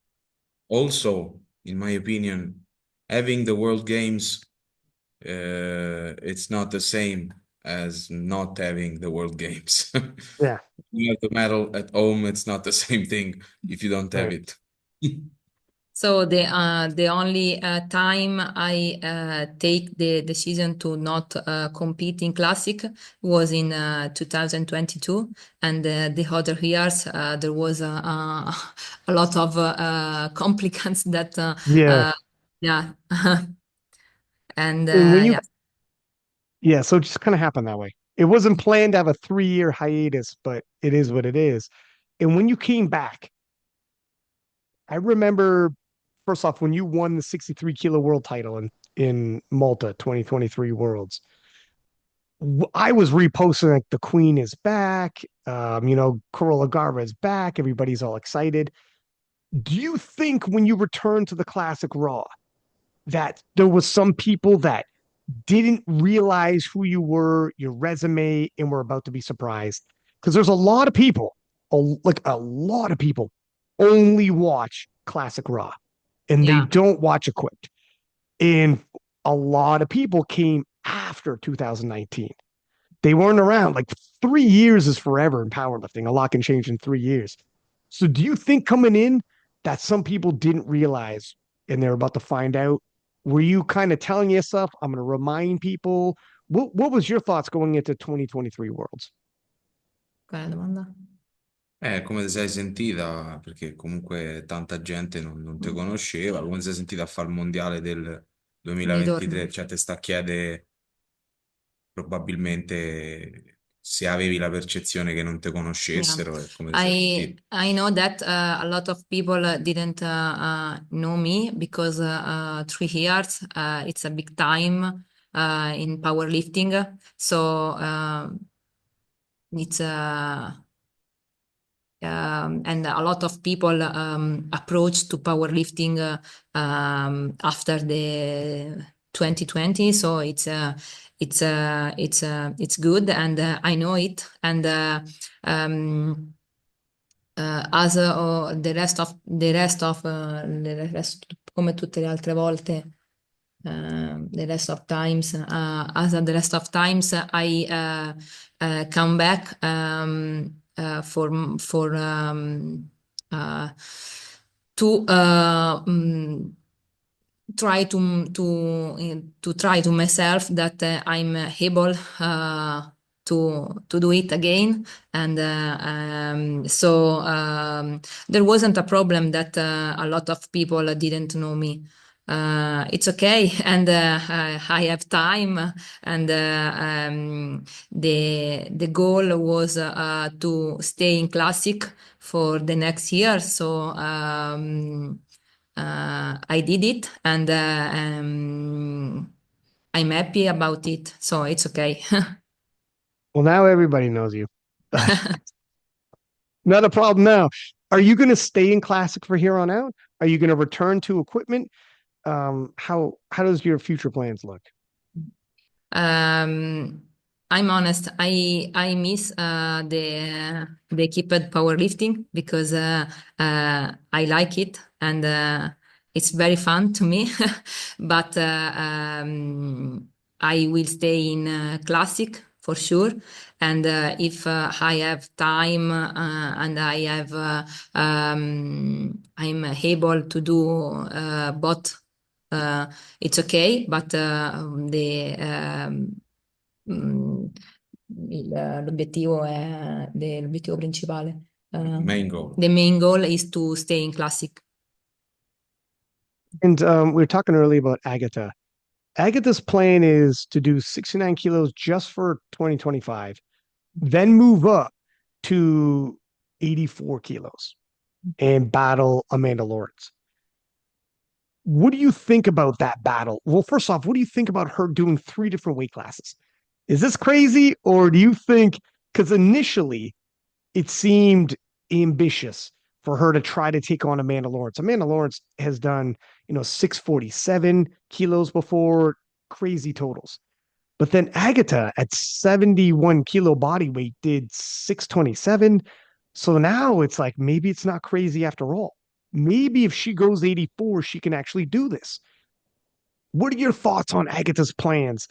also, in my opinion, having the World Games, it's not the same as not having the World Games.
Yeah.
You have the medal at home, it's not the same thing if you don't have
Right.
it.
So the only time I take the decision to not compete in classic was in 2022, and the other years there was a lot of complications that
Yeah.
yeah and
And when you,
yeah.
yeah, so it just kind of happened that way. It wasn't planned to have a 3-year hiatus, but it is what it is. And when you came back, I remember first off when you won the 63 kilo world title in Malta 2023 Worlds. I was reposting like the Queen is back. Carola Garra is back. Everybody's all excited. Do you think when you returned to the Classic Raw that there was some people that didn't realize who you were, your resume, and were about to be surprised? Because there's a lot of people, like a lot of people, only watch Classic Raw and they
Yeah.
don't watch Equipped. And a lot of people came after 2019. They weren't around. Like 3 years is forever in powerlifting. A lot can change in 3 years. So do you think coming in that some people didn't realize and they're about to find out Were you kind of telling yourself, I'm going to remind people? What was your thoughts going into 2023 Worlds?
Qual è la domanda?
Come ti sei sentita? Perché comunque tanta gente non ti conosceva, come ti sei sentita a fare il mondiale del
Di torno.
2023? Cioè, ti sta a chiedere probabilmente se avevi la percezione che non ti
Yeah,
conoscessero e come ti sei sentita.
I know that a lot of people didn't know me because 3 years it's a big time in powerlifting. So it's and a lot of people approach to powerlifting after the 2020. So it's good, and I know it. And as the rest, come tutte le altre volte, the rest of times, as the rest of times, I come back for uh, to try to try to myself that I'm able to do it again, and so there wasn't a problem that a lot of people didn't know me. It's okay, and I have time, and the goal was to stay in classic for the next year. So I did it, and I'm happy about it. So it's okay.
Well, now everybody knows you. Not a problem now. Are you going to stay in classic for here on out? Are you going to return to equipment? How does your future plans look?
I'm honest. I miss the equipped powerlifting because I like it, and it's very fun to me. But I will stay in classic for sure. And if I have time and I'm able to do both. It's okay, but mm, l'obiettivo principale.
Main goal.
The main goal is to stay in classic.
And we were talking earlier about Agata. Agata's plan is to do 69 kilos just for 2025, then move up to 84 kilos and battle Amanda Lawrence. What do you think about that battle? Well, first off, what do you think about her doing 3 different weight classes? Is this crazy, or do you think, because initially it seemed ambitious for her to try to take on Amanda Lawrence? Amanda Lawrence has done, 647 kilos before, crazy totals. But then Agata at 71 kilo body weight did 627. So now it's like maybe it's not crazy after all. Maybe if she goes 84, she can actually do this. What are your thoughts on Agata's plans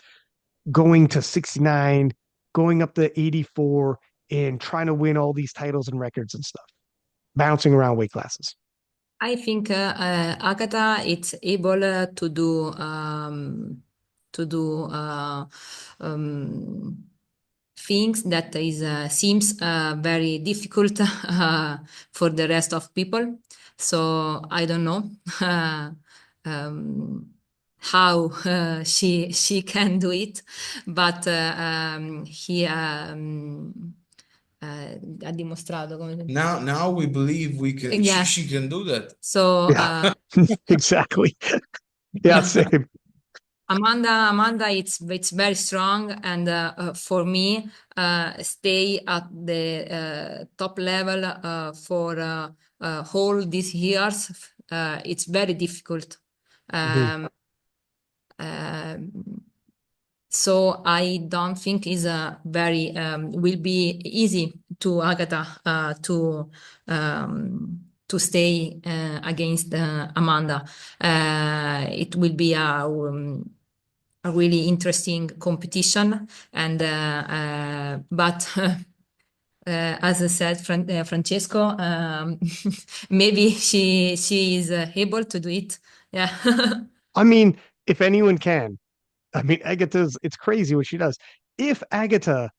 going to 69, going up to 84, and trying to win all these titles and records and stuff, bouncing around weight classes?
I think Agata is able to do things that is seems very difficult for the rest of people. So I don't know how she can do it, but he ha dimostrato come.
Now we believe we can.
Yeah.
She can do that.
So
Yeah, exactly. Yeah, same.
Amanda, it's very strong, and for me, stay at the top level for all these years. It's very difficult.
Mhm.
So I don't think is a very will be easy to Agata to stay against Amanda. It will be a really interesting competition, and but as I said, Francesco, maybe she is able to do it. Yeah.
I mean, if anyone can. I mean, it's crazy what she does. If Agata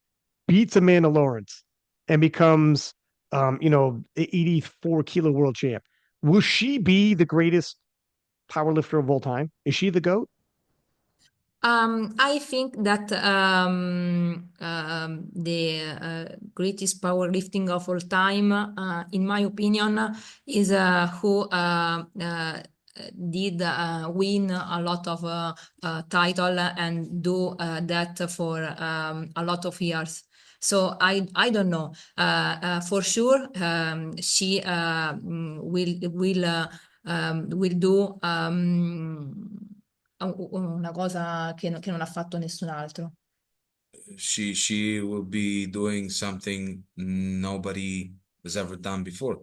beats Amanda Lawrence and becomes, 84-kilo world champ, will she be the greatest powerlifter of all time? Is she the GOAT?
I think that the greatest powerlifting of all time, in my opinion, is who did win a lot of title and do that for a lot of years. So I don't know. For sure, she will do una cosa che non ha fatto nessun altro.
She will be doing something nobody has ever done before.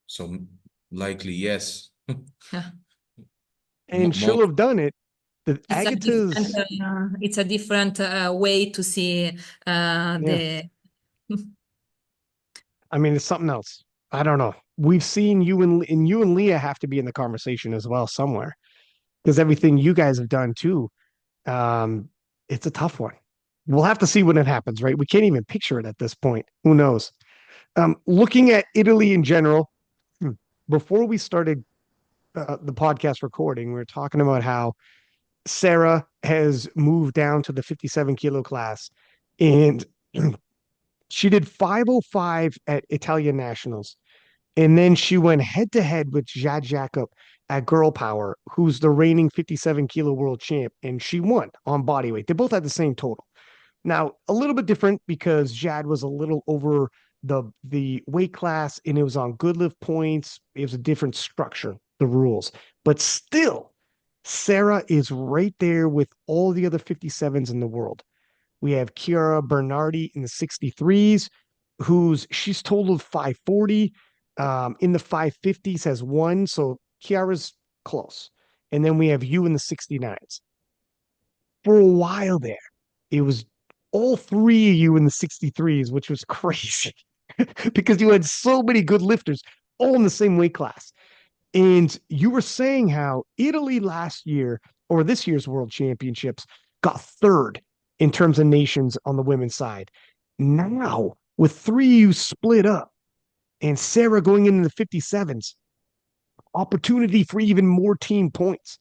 So likely, yes.
And she'll have done it. Agata's,
It's a different way to see the.
I mean, it's something else. I don't know. We've seen you and Lya have to be in the conversation as well somewhere because everything you guys have done too. Um, it's a tough one. We'll have to see when it happens, right? We can't even picture it at this point. Who knows? Looking at Italy in general, before we started the podcast recording, we were talking about how Sarah has moved down to the 57-kilo class and she did 505 at Italian Nationals. And then she went head to head with Jad Jacob at Girl Power, who's the reigning 57-kilo world champ, and she won on body weight. They both had the same total. Now, a little bit different because Jad was a little over the weight class and it was on good lift points. It was a different structure, the rules. But still, Sarah is right there with all the other 57s in the world. We have Chiara Bernardi in the 63s, she's totaled 540. In the 550s has won. So Chiara's close. And then we have you in the 69s. For a while there, it was all three of you in the 63s, which was crazy because you had so many good lifters all in the same weight class. And you were saying how Italy last year or this year's world championships got third in terms of nations on the women's side. Now, with three you split up and Sarah going into the 57s, opportunity for even more team points.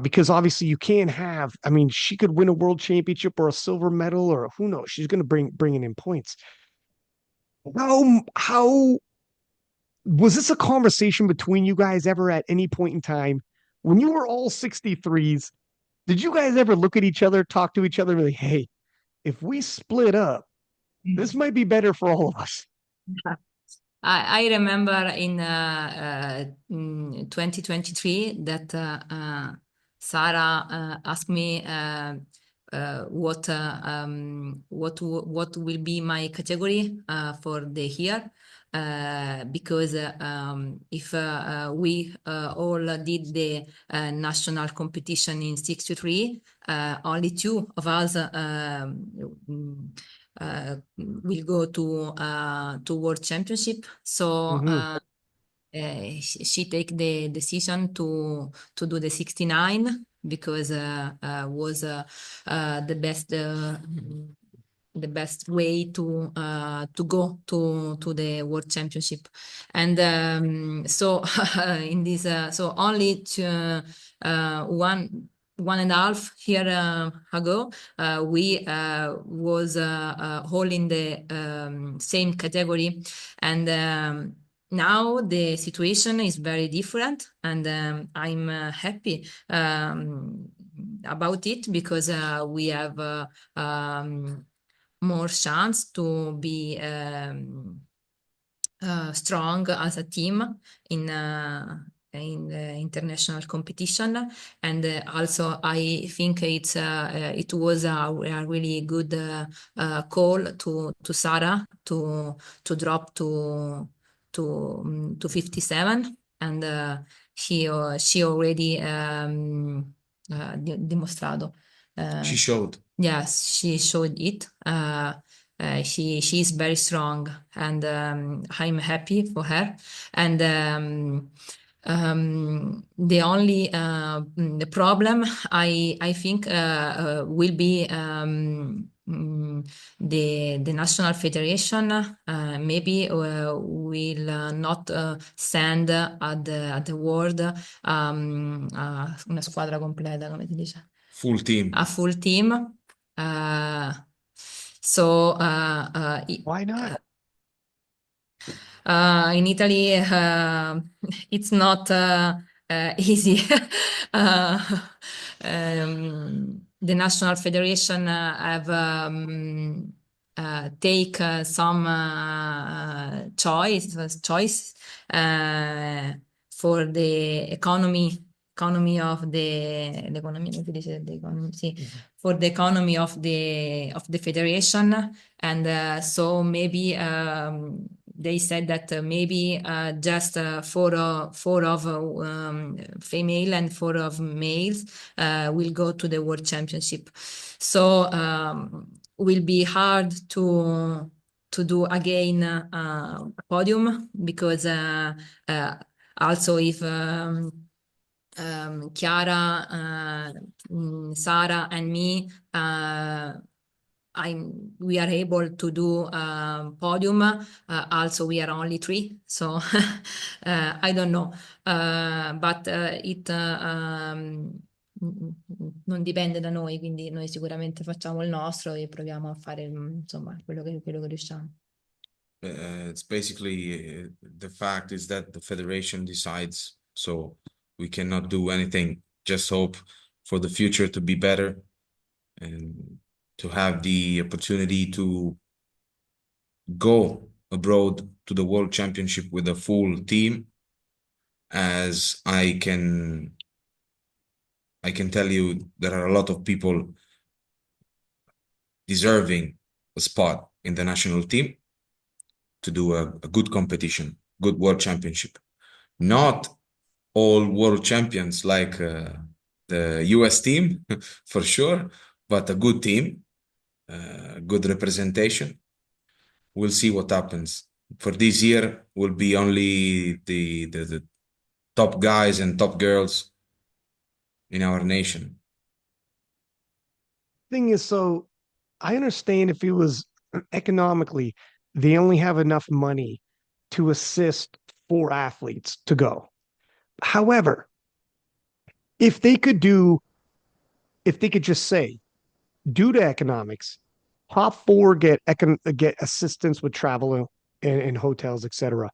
Because obviously you can't have, I mean, she could win a world championship or a silver medal or who knows, she's going to bring in points. How was this a conversation between you guys ever at any point in time when you were all 63s? Did you guys ever look at each other, talk to each other, and be like, hey, if we split up, this might be better for all of us?
I remember in 2023 that Sarah asked me what will be my category for the year. Because if we all did the national competition in 63, only two of us will go to World Championship. So she take the decision to do the 69 because was the best way to go to the World Championship. And so in this so only to, one and a half year ago, we was all in the same category, and now the situation is very different, and I'm happy about it because we have more chance to be strong as a team in the international competition. And also I think it was a really good call to Sarah to drop to 57, and she already dimostrato.
She showed.
Yes, she showed it. She's very strong, and I'm happy for her. And The only the problem I think will be the national federation maybe will not send at the world una squadra completa, come si dice?
Full team.
A full team. So
Why not?
in Italy, it's not easy. uh, the national federation have take some choice for the economy of l'economia, come si dice? The economy, sì, for the economy of the federation, and so maybe they said that maybe just four of female and four of males will go to the World Championship. So will be hard to do again a podium, because also if Chiara, Sara, and me, we are able to do podium. Also, we are only three, so I don't know, but it non dipende da noi, quindi noi sicuramente facciamo il nostro e proviamo a fare insomma quello che riusciamo.
It's basically the fact is that the federation decides, so we cannot do anything. Just hope for the future to be better and to have the opportunity to go abroad to the World Championship with a full team. As I can tell you, there are a lot of people deserving a spot in the national team to do a good competition, good World Championship. Not all world champions like the US team, for sure, but a good team, good representation. We'll see what happens. For this year, will be only the top guys and top girls in our nation.
Thing is, so I understand if it was economically, they only have enough money to assist 4 athletes to go. However, if they could just say, due to economics, top 4 get assistance with travel and hotels, etc.,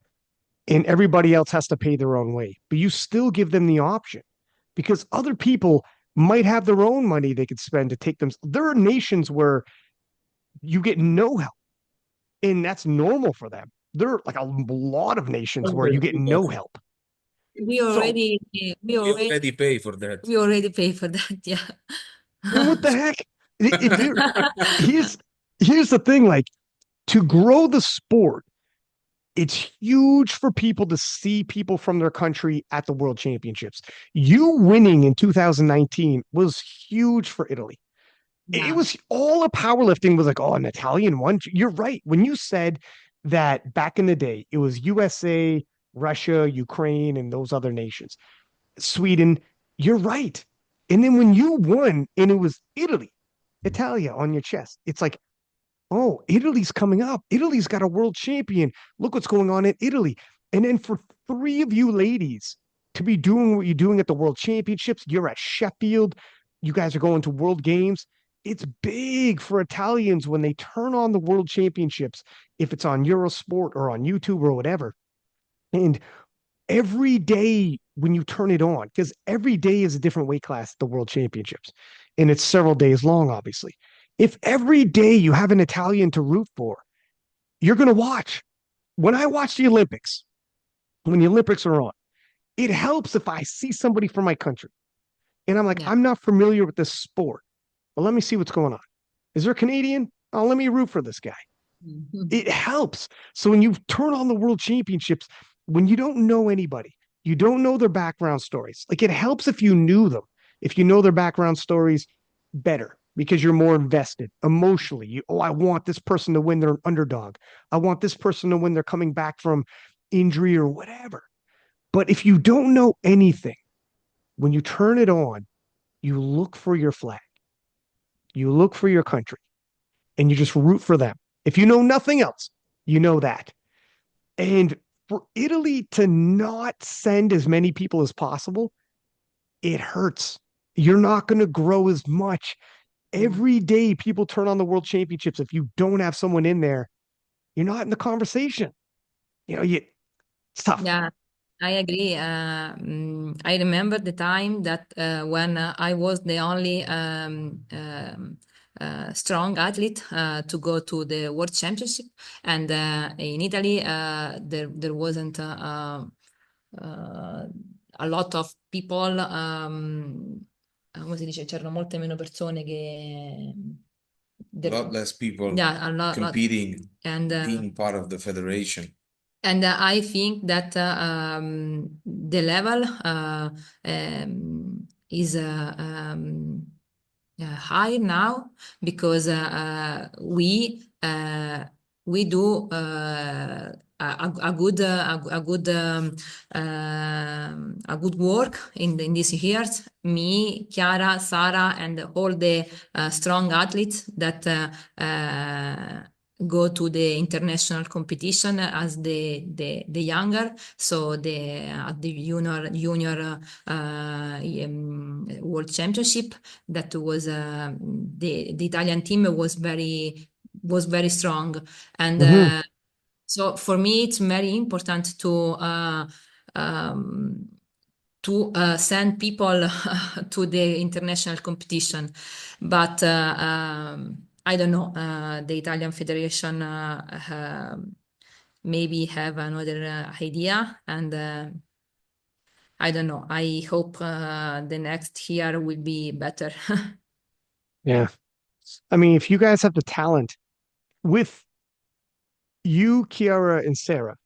and everybody else has to pay their own way. But you still give them the option, because other people might have their own money they could spend to take them. There are nations where you get no help, and that's normal for them. There are like a lot of nations where you get no help.
We already
Pay for that.
We already pay for that, yeah.
Then what the heck? If you're here's the thing, like, to grow the sport, it's huge for people to see people from their country at the World Championships. You winning in 2019 was huge for Italy.
Yeah.
It was all of powerlifting was like, oh, an Italian one. You're right. When you said that back in the day, it was USA, Russia, Ukraine, and those other nations, Sweden, you're right. And then when you won and it was Italy, Italia on your chest, it's like, oh, Italy's coming up. Italy's got a world champion. Look what's going on in Italy. And then for 3 of you ladies to be doing what you're doing at the World Championships, you're at Sheffield, you guys are going to World Games. It's big for Italians when they turn on the World Championships, if it's on Eurosport or on YouTube or whatever. And every day when you turn it on, because every day is a different weight class at the World Championships, and it's several days long, obviously. If every day you have an Italian to root for, you're going to watch. When I watch the Olympics, when the Olympics are on, it helps if I see somebody from my country. And I'm like,
Yeah.
I'm not familiar with this sport, but let me see what's going on. Is there a Canadian? Oh, let me root for this guy. It helps. So when you turn on the World Championships, when you don't know anybody, you don't know their background stories. Like, it helps if you knew them, if you know their background stories better, because you're more invested emotionally. I want this person to win, their underdog. I want this person to win, they're coming back from injury or whatever. But if you don't know anything, when you turn it on, you look for your flag, you look for your country, and you just root for them. If you know nothing else, you know that. And for Italy to not send as many people as possible, it hurts. You're not going to grow as much. Every day people turn on the world championships. If you don't have someone in there, you're not in the conversation. It's tough.
Yeah, I agree. I remember the time that when I was the only strong athlete to go to the World Championship, and in Italy there wasn't a lot of people. Come si dice? C'erano molte meno persone che
A lot less people
yeah, a lot,
competing,
and
being part of the federation.
and I think that the level is high now because we do a good a good work in these years. Me, Chiara, Sara, and all the strong athletes that go to the international competition as the younger, so the at the junior world championship that was the Italian team was very strong, and so for me it's very important to send people to the international competition, but I don't know. The Italian Federation maybe have another idea, and I don't know. I hope the next year will be better.
Yeah. I mean, if you guys have the talent with you, Kiara, and Sarah,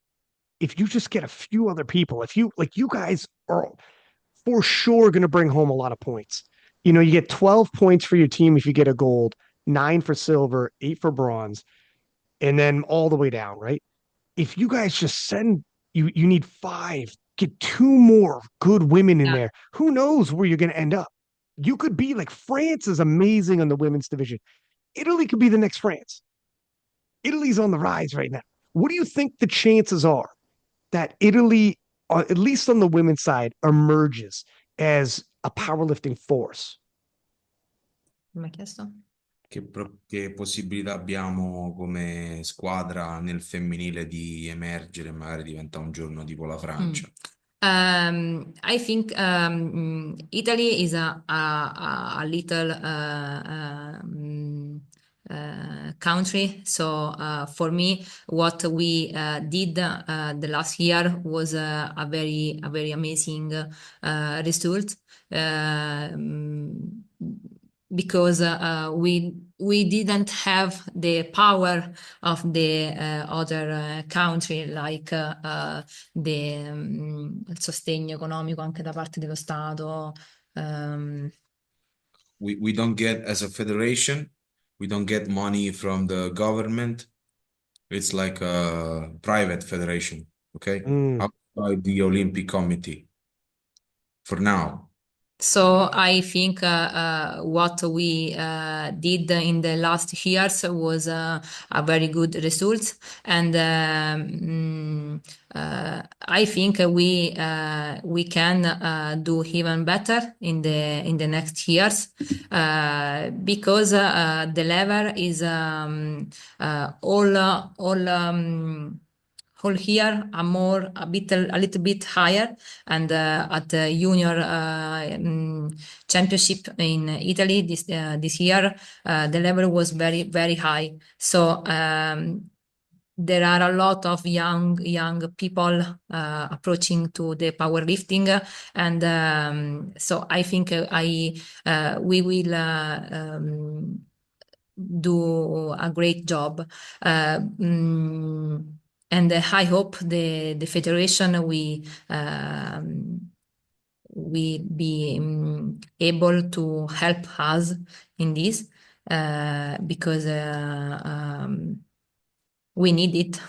if you just get a few other people, if you like, you guys are for sure going to bring home a lot of points. You get 12 points for your team if you get a gold, 9 for silver, 8 for bronze, and then all the way down, right? If you guys just you need 5, get 2 more good women in
Yeah.
there. Who knows where you're going to end up? You could be like France is amazing on the women's division. Italy could be the next France. Italy's on the rise right now. What do you think the chances are that Italy, at least on the women's side, emerges as a powerlifting force?
Mi ha chiesto?
Che possibilità abbiamo come squadra nel femminile di emergere, magari diventa un giorno tipo la Francia?
I think Italy is a little country. So for me, what we did the last year was a very amazing result. Because we didn't have the power of the other country, like il sostegno economico anche da parte dello Stato.
We don't get, as a federation, we don't get money from the government. It's like a private federation, okay? Outside the Olympic Committee for now.
So I think what we did in the last years was a very good result, and I think we can do even better in the next years because the level is all here are a little bit higher, and at the junior championship in Italy this year the level was very high. So there are a lot of young people approaching to the powerlifting, and so I think we will do a great job. And I hope the federation we be able to help us in this because we need it.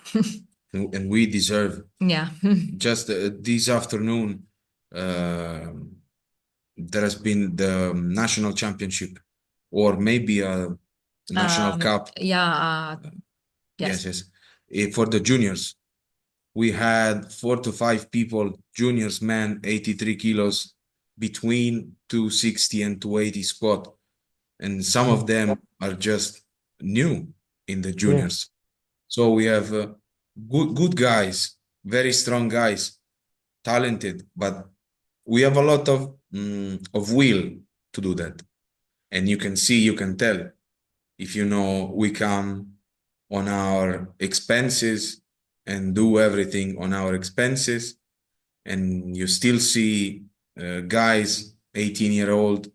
and we deserve.
Yeah.
Just this afternoon, there has been the national championship, or maybe a national cup.
Yeah. Yes.
For the juniors, we had 4 to 5 people, juniors, men, 83 kilos, between 260 and 280 squat, and some of them are just new in the juniors. So we have good guys, very strong guys, talented, but we have a lot of will to do that. And you can see, you can tell, if you know, we come on our expenses and do everything on our expenses, and you still see guys, 18-year-old,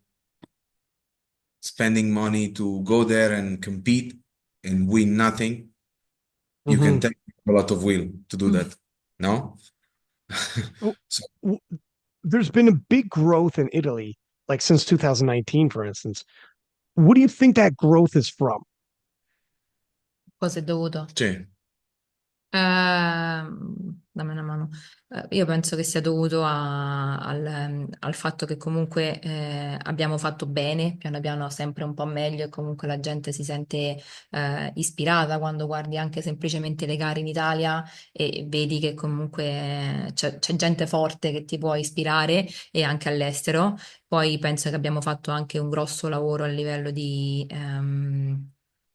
spending money to go there and compete and win nothing. You can take a lot of will to do that. No? So,
there's been a big growth in Italy, like since 2019, for instance. What do you think that growth is from?
Cosa è dovuto?
sì.
Dammi una mano. Io penso che sia dovuto al fatto che comunque abbiamo fatto bene, piano piano sempre un po' meglio, e comunque la gente si sente ispirata quando guardi anche semplicemente le gare in Italia e vedi che comunque c'è gente forte che ti può ispirare, e anche all'estero. Poi penso che abbiamo fatto anche un grosso lavoro a livello di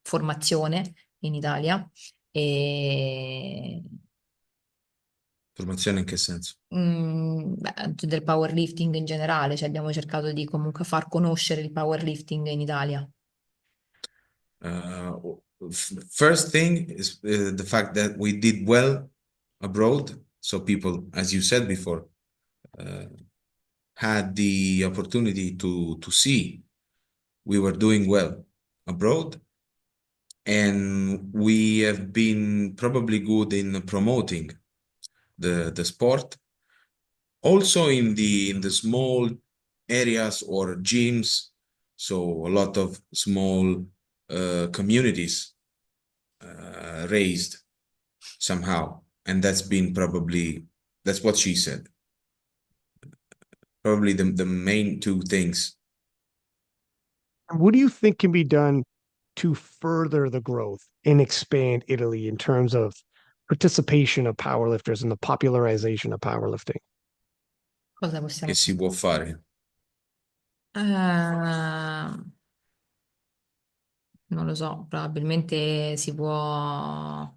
formazione in Italia. E
Formazione in che senso?
del powerlifting in generale, cioè abbiamo cercato di comunque far conoscere il powerlifting in Italia.
First thing is the fact that we did well abroad. So people, as you said before, had the opportunity to see we were doing well abroad. And we have been probably good in promoting the sport. Also in the small areas or gyms, so a lot of small communities raised somehow, and that's what she said. Probably the main two things.
What do you think can be done to further the growth and expand Italy in terms of participation of powerlifters and the popularization of powerlifting?
Cosa possiamo
Che si può fare?
Non lo so, probabilmente si può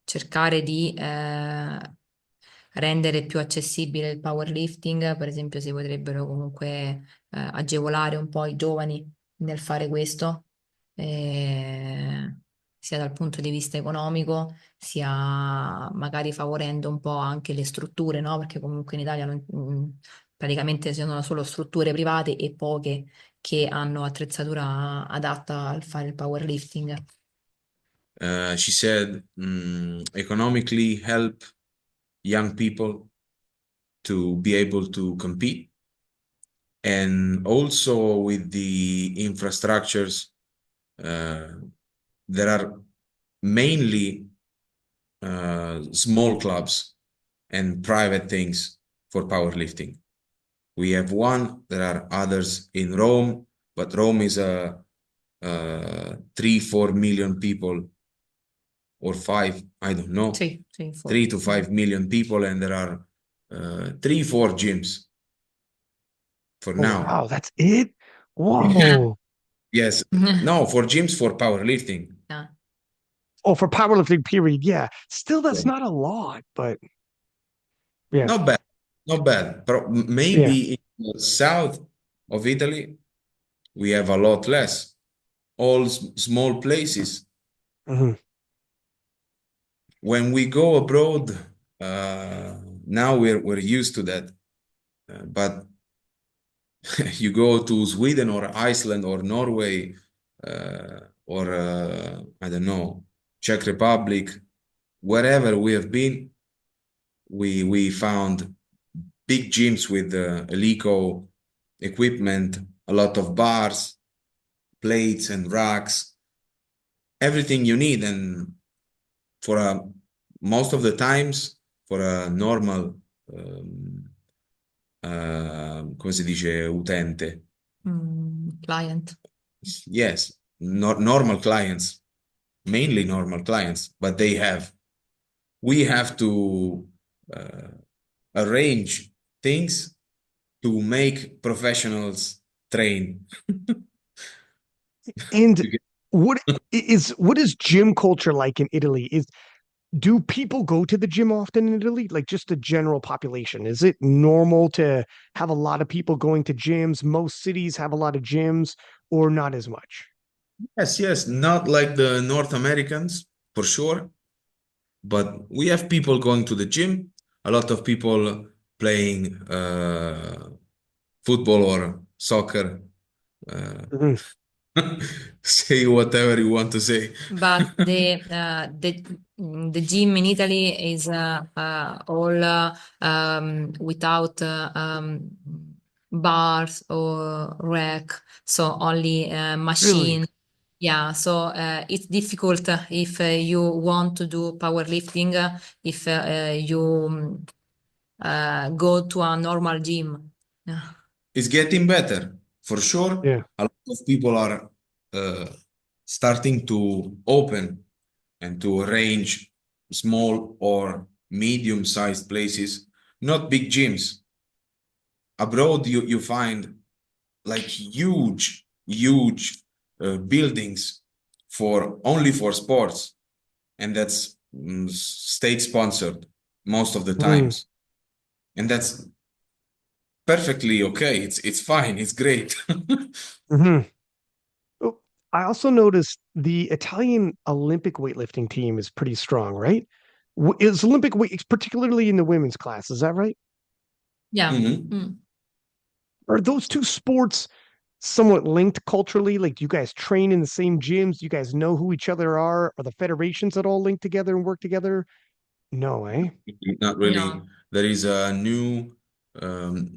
cercare di rendere più accessibile il powerlifting. Per esempio, si potrebbero comunque agevolare un po' i giovani nel fare questo, sia dal punto di vista economico, sia magari favorendo un po' anche le strutture, no? Perché comunque in Italia praticamente ci sono solo strutture private e poche che hanno attrezzatura adatta al fare il powerlifting.
She said economically help young people to be able to compete, and also with the infrastructures, there are mainly small clubs and private things for powerlifting. We have one, there are others in Rome, but Rome is a 3-4 million people, or 5, I don't know,
Sì,
3 to 5 million people, and there are 3-4 gyms for now.
Wow, that's it? Whoa.
Yes, no, for gyms for powerlifting.
Yeah.
Oh, for powerlifting, period. Yeah. Still, that's
Yeah.
not a lot, but yeah.
Not bad, not bad. But
Yeah.
maybe in the south of Italy, we have a lot less. All small places.
Mhm.
When we go abroad, now we're used to that. But you go to Sweden or Iceland or Norway, or I don't know, Czech Republic, wherever we have been, we found big gyms with Eleco equipment, a lot of bars, plates and racks, everything you need. And for a most of the times for a normal come si dice utente.
Client.
Yes, normal clients, mainly normal clients, but we have to arrange things to make professionals train.
And what is gym culture like in Italy? Do people go to the gym often in Italy? Like just the general population? Is it normal to have a lot of people going to gyms? Most cities have a lot of gyms or not as much?
Yes, yes, not like the North Americans for sure, but we have people going to the gym, a lot of people playing football or soccer. Uh,
Mhm.
say whatever you want to say.
But the gym in Italy is all without bars or rack, so only
Really?
machine. Yeah, so it's difficult if you want to do powerlifting, if you go to a normal gym. Yeah.
It's getting better for sure.
Yeah.
A lot of people are uh, starting to open and to arrange small or medium-sized places, not big gyms. Abroad, you find like huge buildings for only for sports, and that's state sponsored most of the
Mhm.
times, and that's perfectly okay. It's fine. It's great.
Mhm. Oh, I also noticed the Italian Olympic weightlifting team is pretty strong, right? Is Olympic weight, particularly in the women's class, is that right?
Yeah.
Mhm.
Mm.
Are those two sports somewhat linked culturally? Like, do you guys train in the same gyms? Do you guys know who each other are? Are the federations at all linked together and work together? No, eh?
Not really.
No.
There is a new,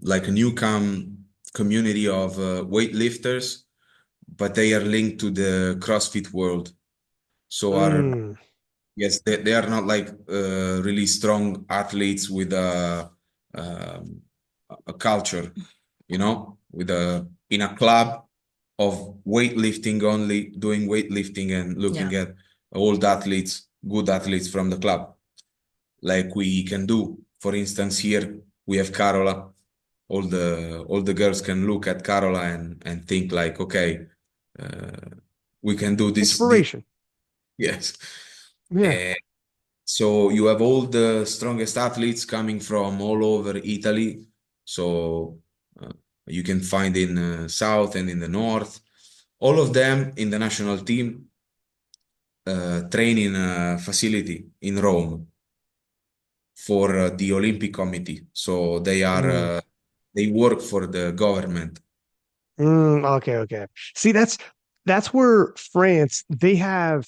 like a new community of weightlifters, but they are linked to the CrossFit world. So are
Mm,
yes, they are not like really strong athletes with um, a culture, with a in a club of weightlifting only, doing weightlifting and looking
Yeah.
at old athletes, good athletes from the club, like we can do. For instance, here we have Carola. All the girls can look at Carola and think like, okay, uh, we can do this.
inspiration.
Yes.
Yeah.
Uh, so you have all the strongest athletes coming from all over Italy. So uh, you can find in south and in the north. All of them in the national team train in a facility in Rome for the Olympic Committee. So
Mm,
they work for the government.
okay, okay. See, that's where France, they have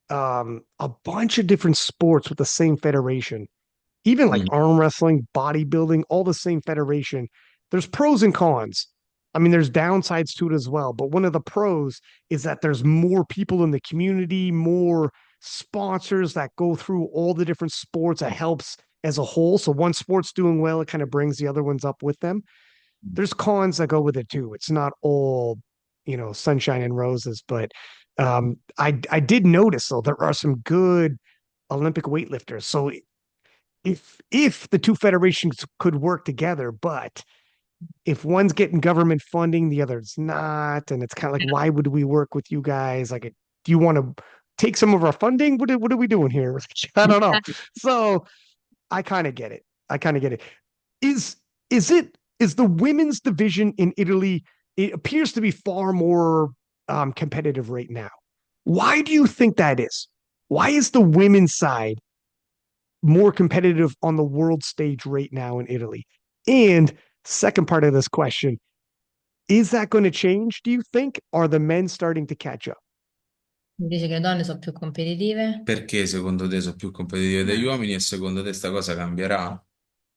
a bunch of different sports with the same federation. Even like
Mm.
arm wrestling, bodybuilding, all the same federation. There's pros and cons. I mean, there's downsides to it as well. But one of the pros is that there's more people in the community, more sponsors that go through all the different sports. It helps as a whole. So one sport's doing well, it kind of brings the other ones up with them. There's cons that go with it too. It's not all, sunshine and roses, but I did notice though there are some good Olympic weightlifters. So if the two federations could work together, but if one's getting government funding, the other's not, and it's kind of like, why would we work with you guys? Like, do you want to take some of our funding? What are we doing here? I don't know. So I kind of get it. I kind of get it. Is is the women's division in Italy? It appears to be far more competitive right now. Why do you think that is? Why is the women's side more competitive on the world stage right now in Italy? And second part of this question, is that going to change, do you think? Are the men starting to catch up?
Dice che le donne sono più competitive.
Perché secondo te sono più competitive degli
Eh.
uomini e secondo te sta cosa cambierà?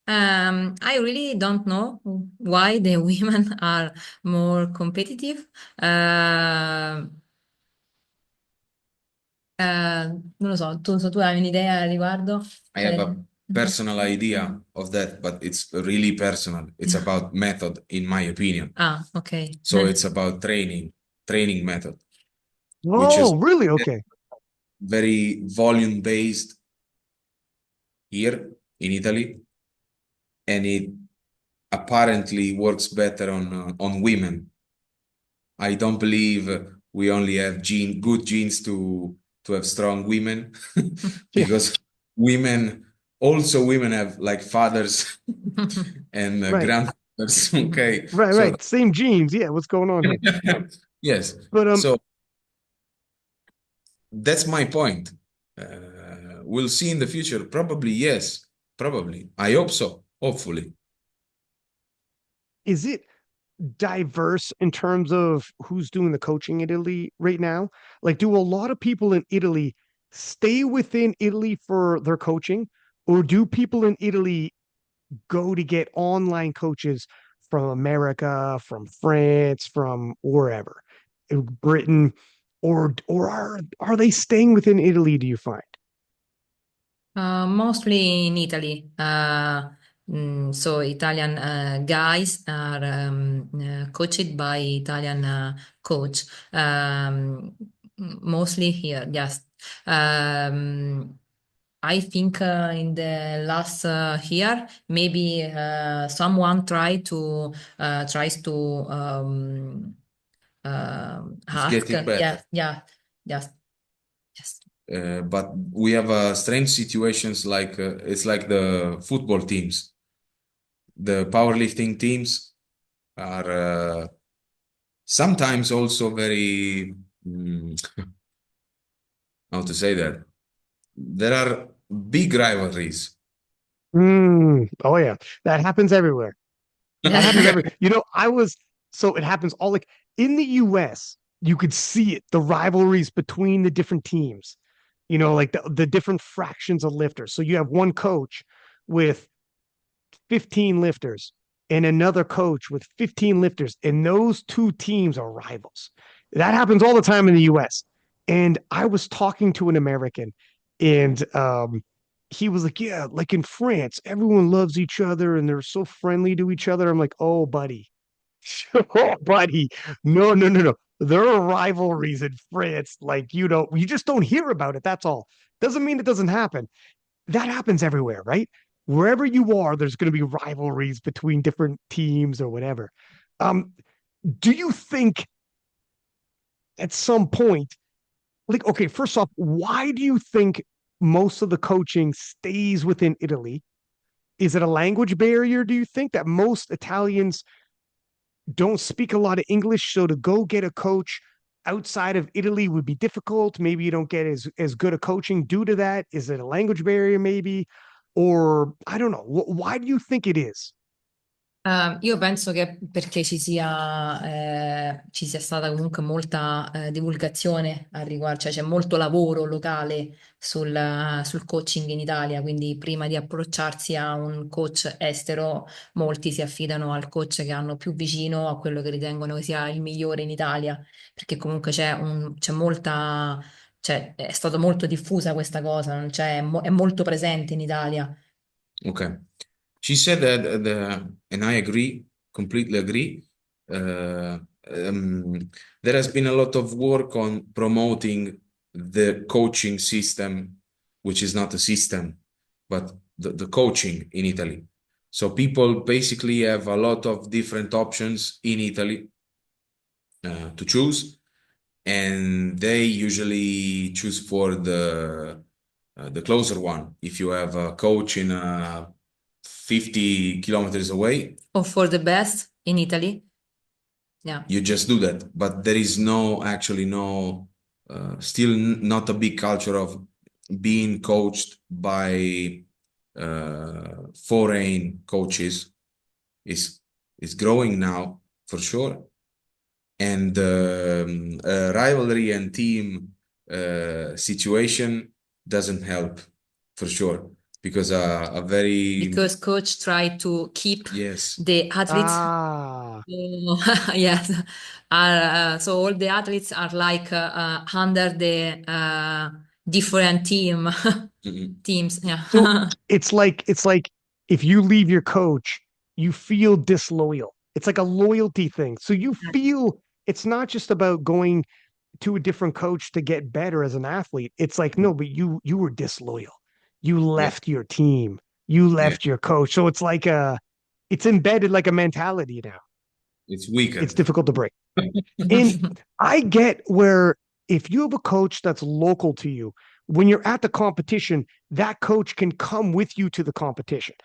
I really don't know why the women are more competitive. Non lo so, tu hai un'idea al riguardo?
I have a personal idea of that, but it's really personal. It's about method, in my opinion.
Ah, ok.
So it's about training method, which
Oh,
is
really? Okay.
very volume based here in Italy, and it apparently works better on women. I don't believe we only have good genes to have strong women,
Yeah.
because women have like fathers and
Right.
grandfathers. Okay,
Right.
so
Right. Same genes. Yeah. What's going on here?
yes,
But
so that's my point. We'll see in the future. Probably yes, probably. I hope so. Hopefully,
is it diverse in terms of who's doing the coaching in Italy right now? Like, do a lot of people in Italy stay within Italy for their coaching, or do people in Italy go to get online coaches from America, from France, from wherever, Britain, or are they staying within Italy? Do you find?
Mostly in Italy. So Italian guys are coached by Italian coach. Mostly here, yes. Um, I think in the last year, maybe someone tries to
it's
ask.
getting better.
Yeah, yes, yes.
But we have strange situations like it's like the football teams. The powerlifting teams are sometimes also very, how to say that? There are big rivalries.
Oh yeah, that happens everywhere. That happens every. You know, so it happens all like in the US, you could see it, the rivalries between the different teams, like the different fractions of lifters. So you have one coach with 15 lifters and another coach with 15 lifters, and those two teams are rivals. That happens all the time in the US. And I was talking to an American, and he was like, yeah, like in France, everyone loves each other and they're so friendly to each other. I'm like, oh, buddy. Oh, buddy. No, no, no, no. There are rivalries in France. Like, you just don't hear about it. That's all. Doesn't mean it doesn't happen. That happens everywhere, right? Wherever you are, there's going to be rivalries between different teams or whatever. Um, do you think at some point, like, okay, first off, why do you think most of the coaching stays within Italy? Is it a language barrier? Do you think that most Italians don't speak a lot of English, so to go get a coach outside of Italy would be difficult? Maybe you don't get as good a coaching due to that. Is it a language barrier, maybe? Or I don't know. Why do you think it is?
Io penso che perché ci sia stata comunque molta divulgazione al riguardo, cioè c'è molto lavoro locale sul coaching in Italia, quindi prima di approcciarsi a un coach estero, molti si affidano al coach che hanno più vicino a quello che ritengono che sia il migliore in Italia, perché comunque c'è molta, cioè è stata molto diffusa questa cosa, non c'è- è molto presente in Italia.
Okay. She said that and I agree, completely agree. Uh, there has been a lot of work on promoting the coaching system, which is not a system, but the coaching in Italy. So people basically have a lot of different options in Italy to choose, and they usually choose for the closer one. If you have a coach in 50 kilometers away,
Or for the best in Italy. Yeah.
you just do that. But there is still not a big culture of being coached by foreign coaches. Is growing now for sure, and rivalry and team situation doesn't help for sure, because a very
Because coach try to keep
yes.
the athletes.
Ah,
Yes, so all the athletes are like under the different
Mhm.
teams. Yeah.
So it's like if you leave your coach, you feel disloyal. It's like a loyalty thing. So you feel it's not just about going to a different coach to get better as an athlete. It's like, no, but you were disloyal. You
Yeah,
left your team. You
yeah,
left your coach. So it's like it's embedded like a mentality now.
it's
It's
weakened.
difficult to break. And I get where if you have a coach that's local to you, when you're at the competition, that coach can come with you to the competition.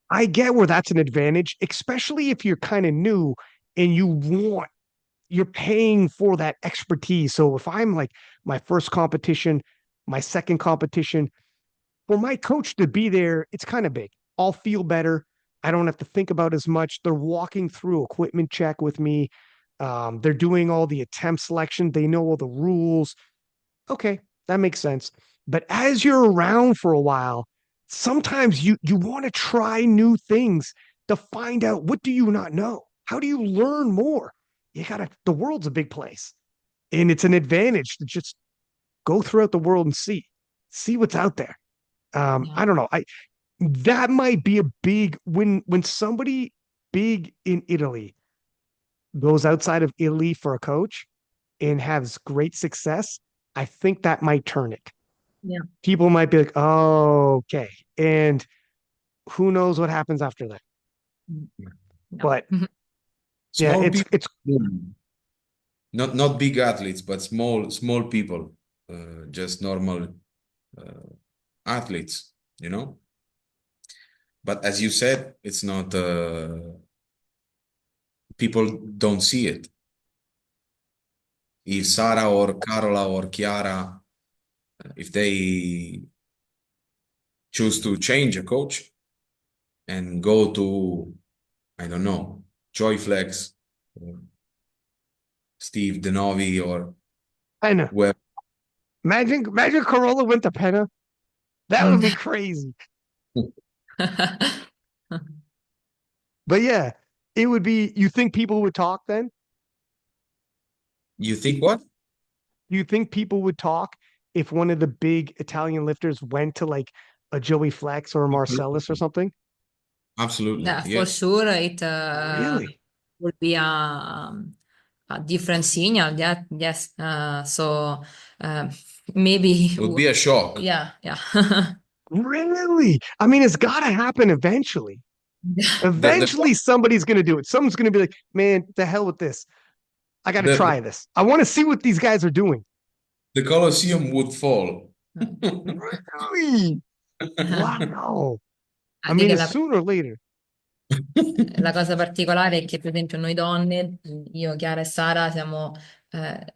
I get where that's an advantage, especially if you're kind of new and you're paying for that expertise. So if I'm like my first competition, my second competition, for my coach to be there, it's kind of big. I'll feel better. I don't have to think about as much. They're walking through equipment check with me. They're doing all the attempt selection. They know all the rules. Okay, that makes sense. But as you're around for a while, sometimes you want to try new things to find out what do you not know? How do you learn more? The world's a big place. And it's an advantage to just go throughout the world and see what's out there.
Yeah.
I don't know. I That might be a big when somebody big in Italy goes outside of Italy for a coach and has great success. I think that might turn it.
Yeah.
People might be like, oh, okay. And who knows what happens after that.
Yeah.
But yeah,
Small people,
it's
not big athletes, but small people, just normal uh, athletes, you know. But as you said, it's not. People don't see it. If Sara or Carola or Chiara, if they choose to change a coach and go to, I don't know, Joyflex, or Steve Denovi, or
Penna.
where
Imagine Carola went to Penna. That would be crazy. But yeah, it would be. You think people would talk then?
you think what?
Do you think people would talk if one of the big Italian lifters went to like a Joey Flex or a Marcellus or
Absolutely.
something?
Absolutely.
Yeah, for
Yes.
sure, it
Really?
would be a different signal. Yeah, yes. So maybe,
It would be a shock.
yeah, yeah.
Really? I mean, it's got to happen eventually.
The,
Eventually, somebody's going to do it. Someone's going to be like, man, the hell with this. I got to
the,
try this. I want to see what these guys are doing.
the Colosseum would fall.
Really? Wow. I
I think
mean, it's sooner or later.
la cosa particolare è che, per esempio, noi donne, io, Chiara e Sara, siamo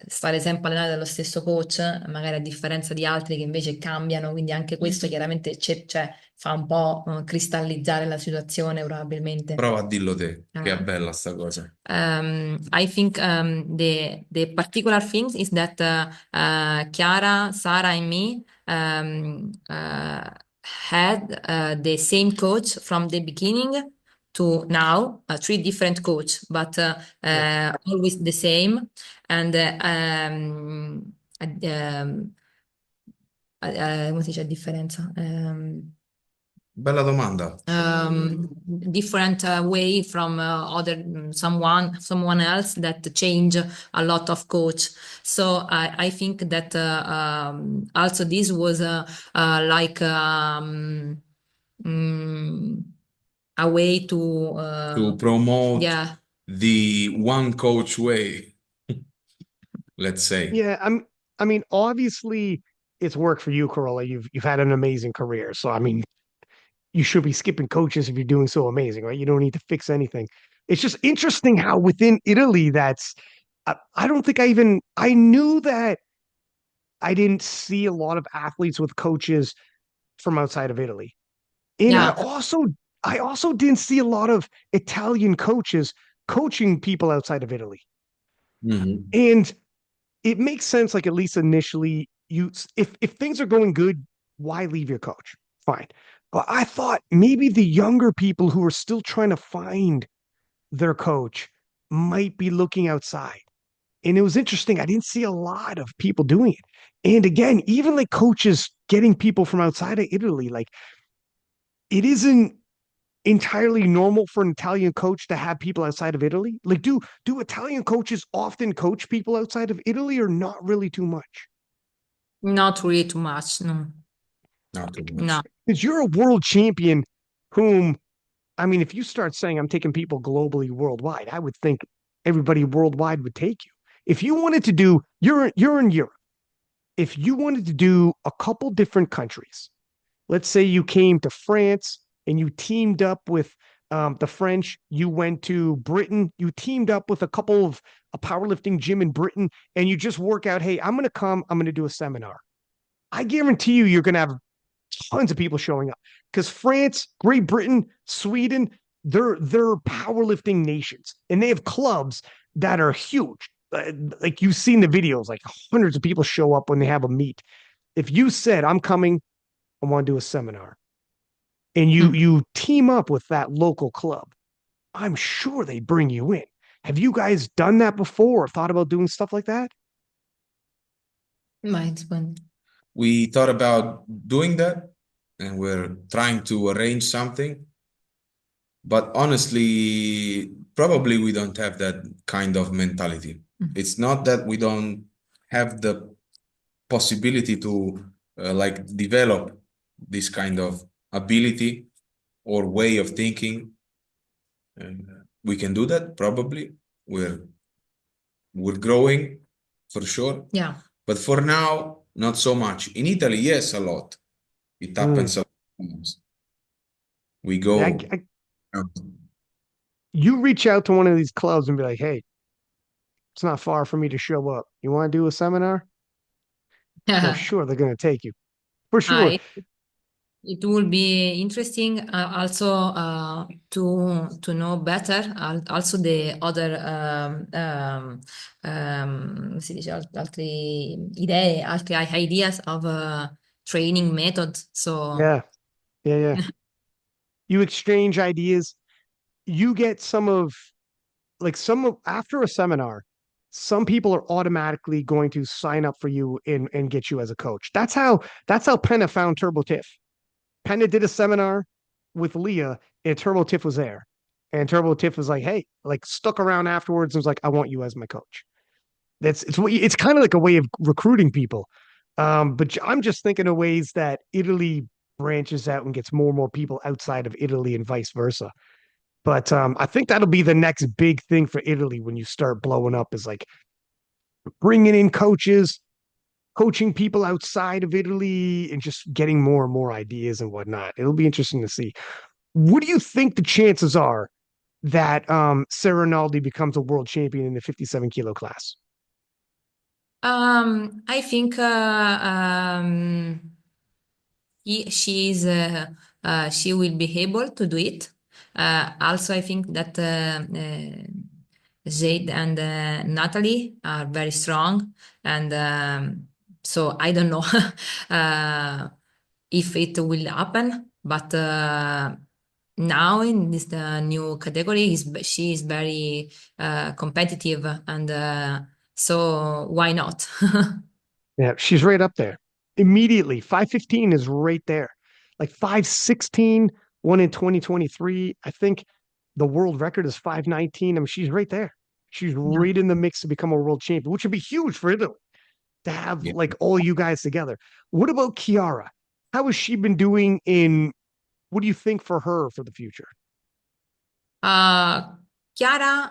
stare sempre allenate dallo stesso coach, magari a differenza di altri che invece cambiano, quindi anche questo chiaramente cioè, fa un po' cristallizzare la situazione, probabilmente.
Prova a dirlo te, che è
Uh,
bella sta cosa.
I think the particular thing is that Chiara, Sarah, and me had the same coach from the beginning to now, three different coach, but
Yeah.
always the same. And come si dice a differenza?
Bella domanda.
Different way from other someone else that change a lot of coach. So I think that also this was like mm, a way to
To promote
yeah.
the one coach way, let's say.
Yeah. I mean, obviously, it's worked for you, Corolla. You've had an amazing career. So, I mean, you should be skipping coaches if you're doing so amazing, right? You don't need to fix anything. It's just interesting how within Italy, I don't think I knew that I didn't see a lot of athletes with coaches from outside of Italy. And
Yeah.
I also didn't see a lot of Italian coaches coaching people outside of Italy.
Mhm.
And it makes sense, like at least initially, if things are going good, why leave your coach? Fine. But I thought maybe the younger people who are still trying to find their coach might be looking outside. And it was interesting. I didn't see a lot of people doing it. And again, even like coaches getting people from outside of Italy, like it isn't entirely normal for an Italian coach to have people outside of Italy. Like, do Italian coaches often coach people outside of Italy, or not really too much?
Not really too much, no.
Not too
No.
much.
Because you're a world champion, whom, I mean, if you start saying I'm taking people globally, worldwide, I would think everybody worldwide would take you. If you wanted to do, you're in Europe. If you wanted to do a couple different countries, let's say you came to France and you teamed up with the French, you went to Britain, you teamed up with a couple of a powerlifting gym in Britain, and you just work out, hey, I'm going to come, I'm going to do a seminar. I guarantee you, you're going to have tons of people showing up because France, Great Britain, Sweden, they're powerlifting nations, and they have clubs that are huge. Like you've seen the videos, like hundreds of people show up when they have a meet. If you said, I'm coming, I want to do a seminar, and you team up with that local club, I'm sure they bring you in. Have you guys done that before or thought about doing stuff like that?
Might when.
We thought about doing that, and we're trying to arrange something. But honestly, probably we don't have that kind of mentality. It's not that we don't have the possibility to like develop this kind of ability or way of thinking. And we can do that probably. We're growing for sure.
Yeah.
But for now, not so much. In Italy, yes, a lot. It happens a lot. We go.
You reach out to one of these clubs and be like, hey, it's not far for me to show up. You want to do a seminar? For sure, they're going to take you. For sure.
It will be interesting also to know better also the other come si dice, altri idee, altri ideas of training methods. So
Yeah. Yeah. You exchange ideas. You get some of after a seminar, some people are automatically going to sign up for you and get you as a coach. That's how Penna found Turbo Tiff. Penna did a seminar with Lya, and Turbo Tiff was there. And Turbo Tiff was like, hey, like stuck around afterwards and was like, I want you as my coach. It's kind of like a way of recruiting people. But I'm just thinking of ways that Italy branches out and gets more and more people outside of Italy and vice versa. But I think that'll be the next big thing for Italy when you start blowing up is like bringing in coaches, coaching people outside of Italy, and just getting more and more ideas and whatnot. It'll be interesting to see. What do you think the chances are that Sarah Rinaldi becomes a world champion in the 57 kilo class?
I think she will be able to do it. Also, I think that Jade and Natalie are very strong, and so I don't know if it will happen, but now in this new category, she is very competitive, and so why not?
Yeah, she's right up there. Immediately, 515 is right there. Like 516, one in 2023. I think the world record is 519. I mean, she's right there. She's
Yeah.
right in the mix to become a world champion, which would be huge for Italy to have
Yeah.
like all you guys together. What about Chiara? How has she been doing in what do you think for her for the future?
Chiara,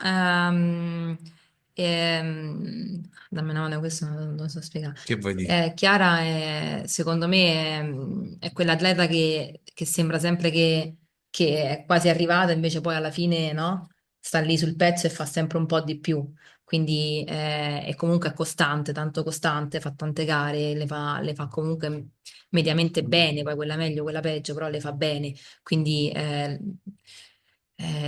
dammi un nome, questo non so spiegare.
Che vuoi dire?
Chiara, secondo me, è quell'atleta che sembra sempre che è quasi arrivata, invece poi alla fine, no? Sta lì sul pezzo e fa sempre un po' di più. Quindi è comunque costante, tanto costante, fa tante gare, le fa comunque mediamente bene, poi quella meglio, quella peggio, però le fa bene. Quindi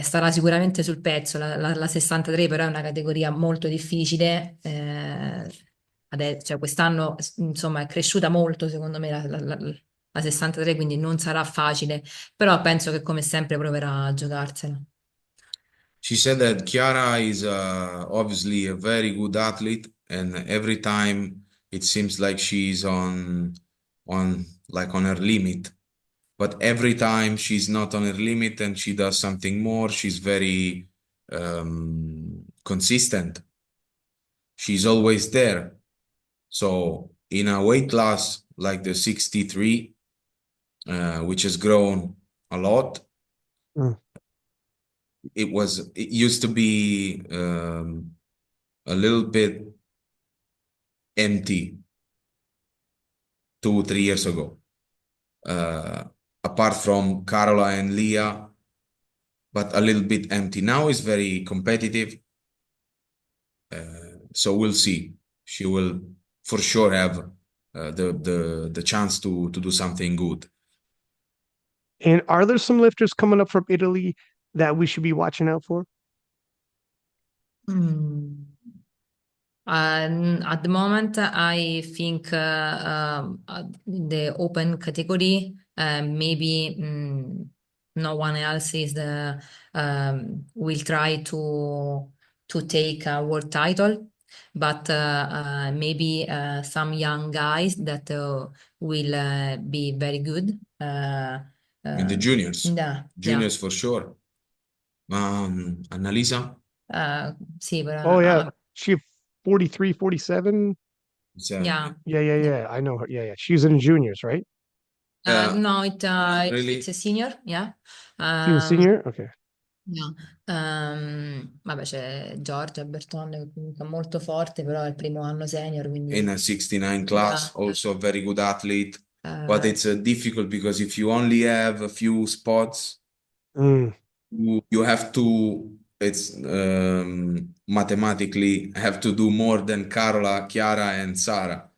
starà sicuramente sul pezzo. La 63 però è una categoria molto difficile. Cioè quest'anno insomma è cresciuta molto secondo me la 63, quindi non sarà facile, però penso che come sempre proverà a giocarsela.
She said that Chiara is obviously a very good athlete, and every time it seems like she's on her limit. But every time she's not on her limit and she does something more, she's very consistent. She's always there. So in a weight class like the 63, which has grown a lot, it used to be a little bit empty 2, 3 years ago. Apart from Carola and Lya, but a little bit empty. Now it's very competitive. So we'll see. She will for sure have the chance to do something good.
And are there some lifters coming up from Italy that we should be watching out for?
At the moment, I think the open category, maybe no one else is will try to take a world title, but maybe some young guys that will be very good.
In the juniors,
Yeah,
juniors for sure. Annalisa,
sì,
Oh, yeah. She 43, 47.
yeah.
Yeah. I know her. Yeah. She's in juniors, right?
No,
really?
it's a senior, yeah.
She's a senior? Okay.
Yeah. Vabbè, c'è Giorgia Berton, che comunque è molto forte, però è il primo anno senior, quindi
in a 69 class,
yeah.
also a very good athlete. But it's difficult because if you only have a few spots, you have to, it's mathematically have to do more than Carola, Chiara, and Sara.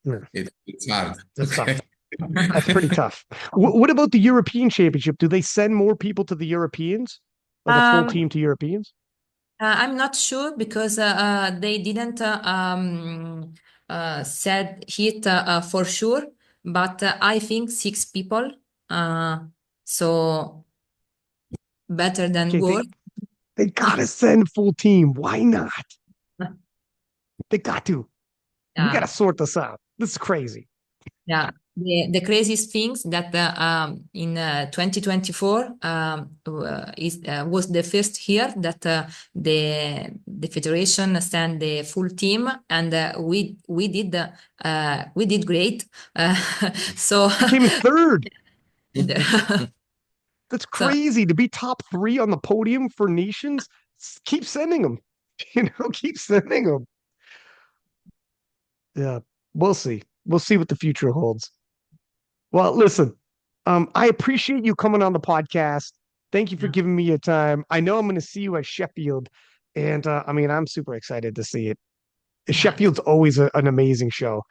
Yeah.
It's hard.
That's
Okay.
tough. That's pretty tough. What about the European Championship? Do they send more people to the Europeans? Like a full team to Europeans?
I'm not sure because they didn't said it for sure, but I think 6 people. So better than
Okay,
work.
they gotta send full team. Why not? They got to. We
Yeah.
gotta sort this out. This is crazy.
Yeah, the craziest things that in 2024 was the first year that the federation sent the full team, and we did great. So
We came in third.
so
That's crazy to be top 3 on the podium for nations. Keep sending them. Keep sending them. Yeah, we'll see. We'll see what the future holds. Well, listen, I appreciate you coming on the podcast. Thank you for
yeah,
giving me your time. I know I'm going to see you at Sheffield, and I mean, I'm super excited to see it.
yeah,
Sheffield's always an amazing show,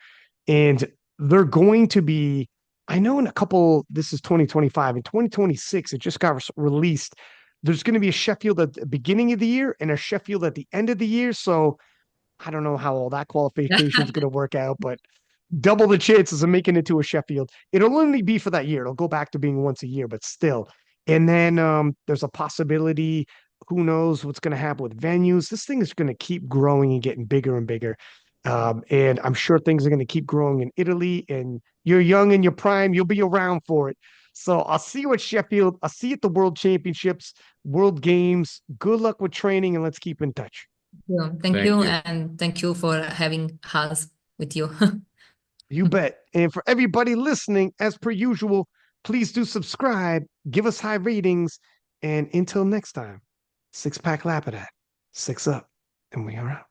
and they're going to be. I know in a couple. This is 2025. In 2026, it just got released. There's going to be a Sheffield at the beginning of the year and a Sheffield at the end of the year. So I don't know how all that qualification is going to work out, but double the chances of making it to a Sheffield. It'll only be for that year. It'll go back to being once a year, but still. And then there's a possibility. Who knows what's going to happen with venues? This thing is going to keep growing and getting bigger and bigger. And I'm sure things are going to keep growing in Italy. And you're young in your prime. You'll be around for it. So I'll see you at Sheffield. I'll see you at the World Championships, World Games. Good luck with training, and let's keep in touch.
thank
Thank
you,
you.
and thank you for having us with you.
You bet. And for everybody listening, as per usual, please do subscribe, give us high ratings, and until next time, Six Pack Lapadat, 6 up, and we are out.